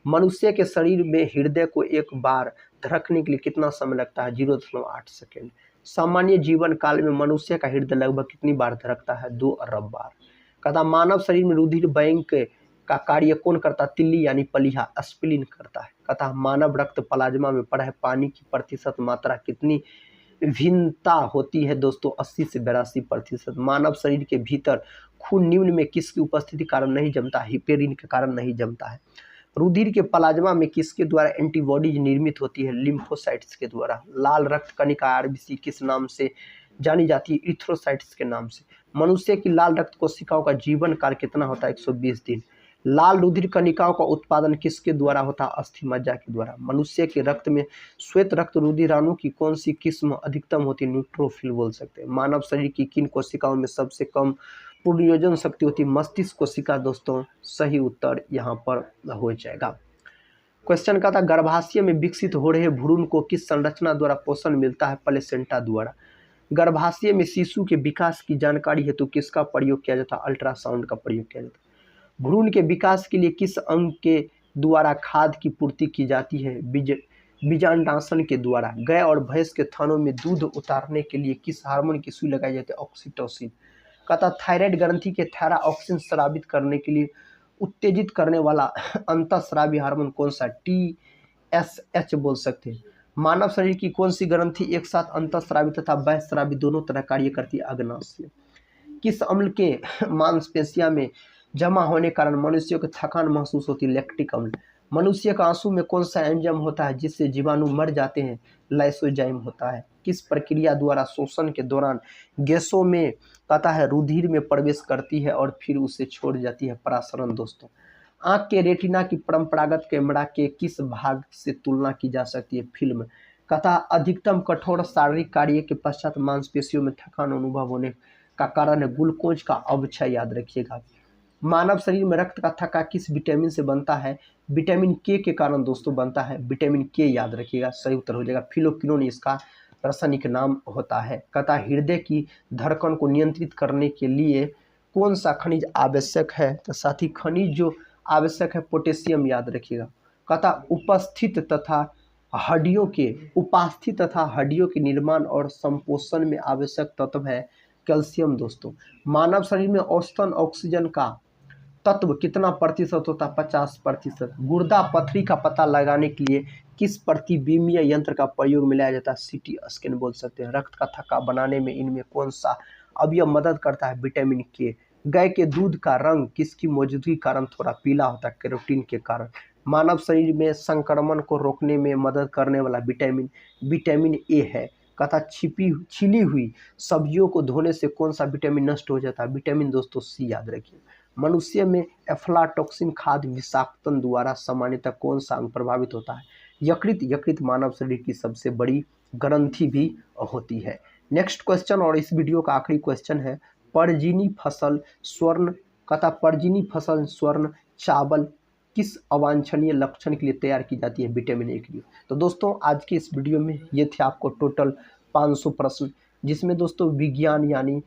मनुष्य के शरीर में हृदय को एक बार धड़कने के लिए कितना समय लगता है? 0.8 सेकेंड। सामान्य जीवन काल में मनुष्य का हृदय लगभग कितनी बार धड़कता है? 2 अरब बार। कहता मानव शरीर में रुधिर बैंक का कार्य कौन करता है? तिल्ली यानी पलीहा स्प्लीन करता है। कथा मानव रक्त प्लाज्मा में पड़ा है, पानी की प्रतिशत मात्रा कितनी भिन्नता होती है दोस्तों, 80 से 82%। मानव शरीर के भीतर खून निम्न में किसकी उपस्थिति कारण नहीं जमता है? हिपेरिन के कारण नहीं जमता है। रुधिर के प्लाज्मा में किसके द्वारा एंटीबॉडीज निर्मित होती है? लिम्फोसाइट्स के द्वारा। लाल रक्त कणिका आरबीसी किस नाम से जानी जाती है? इथ्रोसाइट्स के नाम से। मनुष्य की लाल रक्त कोशिकाओं का जीवन काल कितना होता है? 120 दिन। लाल रुधिर कणिकाओं का उत्पादन किसके द्वारा होता है? अस्थि मज्जा के द्वारा। मनुष्य के रक्त में श्वेत रक्त रुधिराणु की कौन सी किस्म अधिकतम होती है? न्यूट्रोफिल बोल सकते हैं। मानव शरीर की किन कोशिकाओं में सबसे कम पुनर्योजन शक्ति होती है? मस्तिष्क कोशिका दोस्तों, सही उत्तर यहाँ पर हो जाएगा। क्वेश्चन का था गर्भाशय में विकसित हो रहे भ्रूण को किस संरचना द्वारा पोषण मिलता है? प्लेसेंटा द्वारा। गर्भाशय में शिशु के विकास की जानकारी हेतु किसका प्रयोग किया जाता है? अल्ट्रासाउंड का प्रयोग किया जाता है। भ्रूण के विकास के लिए किस अंग के द्वारा खाद की पूर्ति की जाती है? बीजांडासन के द्वारा। गाय और भैंस के थनों में दूध उतारने के लिए किस हार्मोन की सुई लगाई जाती है? ऑक्सीटोसिन। कहता थायराइड ग्रंथि के थायरॉक्सिन स्रावित करने के लिए उत्तेजित करने वाला अंतःस्रावी हार्मोन कौन सा? TSH बोल सकते हैं। मानव शरीर की कौन सी ग्रंथि एक साथ अंतःस्रावी तथा बहिःस्रावी दोनों तरह कार्य करती है? अग्नाशय। किस अम्ल के मांसपेशियों में जमा होने कारण मनुष्य को थकान महसूस होती है? लैक्टिक अम्ल। मनुष्य का आंसू में कौन सा एंजाइम होता है जिससे जीवाणु मर जाते हैं? लाइसोजाइम होता है। किस प्रक्रिया द्वारा शोषण के दौरान गैसों में कहता है रुधिर में प्रवेश करती है और फिर उसे छोड़ जाती है? परासरण दोस्तों। आंख के रेटिना की परंपरागत कैमरा के किस भाग से तुलना की जा सकती है? फिल्म। कहता अधिकतम कठोर शारीरिक कार्य के पश्चात मांसपेशियों में थकान अनुभव होने का कारण है ग्लूकोज का अवक्षय, याद रखिएगा। मानव शरीर में रक्त का थक्का किस विटामिन से बनता है? विटामिन के कारण दोस्तों बनता है। विटामिन के याद रखिएगा, सही उत्तर हो जाएगा। फिलोक्विनोन इसका रासायनिक नाम होता है। कहता हृदय की धड़कन को नियंत्रित करने के लिए कौन सा खनिज आवश्यक है? तो साथी खनिज जो आवश्यक है पोटेशियम, याद रखिएगा। कहता उपस्थित तथा हड्डियों के निर्माण और संपोषण में आवश्यक तत्व है कैल्शियम दोस्तों। मानव शरीर में औसतन ऑक्सीजन का तत्व कितना प्रतिशत होता है? 50%। गुर्दा पथरी का पता लगाने के लिए किस प्रतिबिंबीय यंत्र का प्रयोग में लाया जाता है? CT स्कैन बोल सकते हैं। रक्त का थक्का बनाने में इनमें कौन सा अवयव मदद करता है? विटामिन के। गाय के दूध का रंग किसकी मौजूदगी कारण थोड़ा पीला होता है? कैरोटीन के कारण। मानव शरीर में संक्रमण को रोकने में मदद करने वाला विटामिन ए है। कहता छिली हुई सब्जियों को धोने से कौन सा विटामिन नष्ट हो जाता है? विटामिन दोस्तों सी, याद रखिए। मनुष्य में एफ्लाटॉक्सिन खाद्य विषाक्तन द्वारा सामान्यतः कौन सा अंग प्रभावित होता है? यकृत मानव शरीर की सबसे बड़ी ग्रंथि भी होती है। नेक्स्ट क्वेश्चन और इस वीडियो का आखिरी क्वेश्चन है परजीनी फसल स्वर्ण चावल किस अवांछनीय लक्षण के लिए तैयार की जाती है? विटामिन ए के लिए। तो दोस्तों आज की इस वीडियो में ये थे आपको टोटल 500 प्रश्न, जिसमें दोस्तों विज्ञान यानी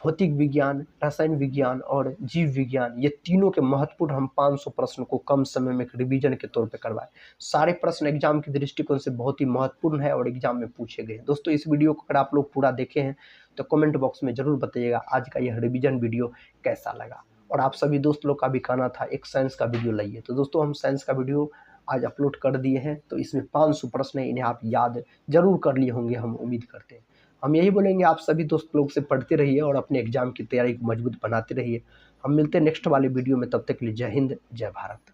भौतिक विज्ञान, रसायन विज्ञान और जीव विज्ञान, ये तीनों के महत्वपूर्ण हम 500 प्रश्न को कम समय में रिवीजन के तौर पे करवाए। सारे प्रश्न एग्जाम के दृष्टिकोण से बहुत ही महत्वपूर्ण है और एग्जाम में पूछे गए। दोस्तों इस वीडियो को अगर आप लोग पूरा देखे हैं तो कमेंट बॉक्स में जरूर बताइएगा आज का यह रिवीजन वीडियो कैसा लगा। और आप सभी दोस्त लोग का भी कहना था एक साइंस का वीडियो लाइए, तो दोस्तों हम साइंस का वीडियो आज अपलोड कर दिए हैं। तो इसमें 500 प्रश्न है, इन्हें आप याद जरूर कर लिए होंगे, हम उम्मीद करते हैं। हम यही बोलेंगे आप सभी दोस्त लोग से पढ़ते रहिए और अपने एग्जाम की तैयारी को मजबूत बनाते रहिए। हम मिलते हैं नेक्स्ट वाले वीडियो में, तब तक के लिए जय हिंद जय भारत।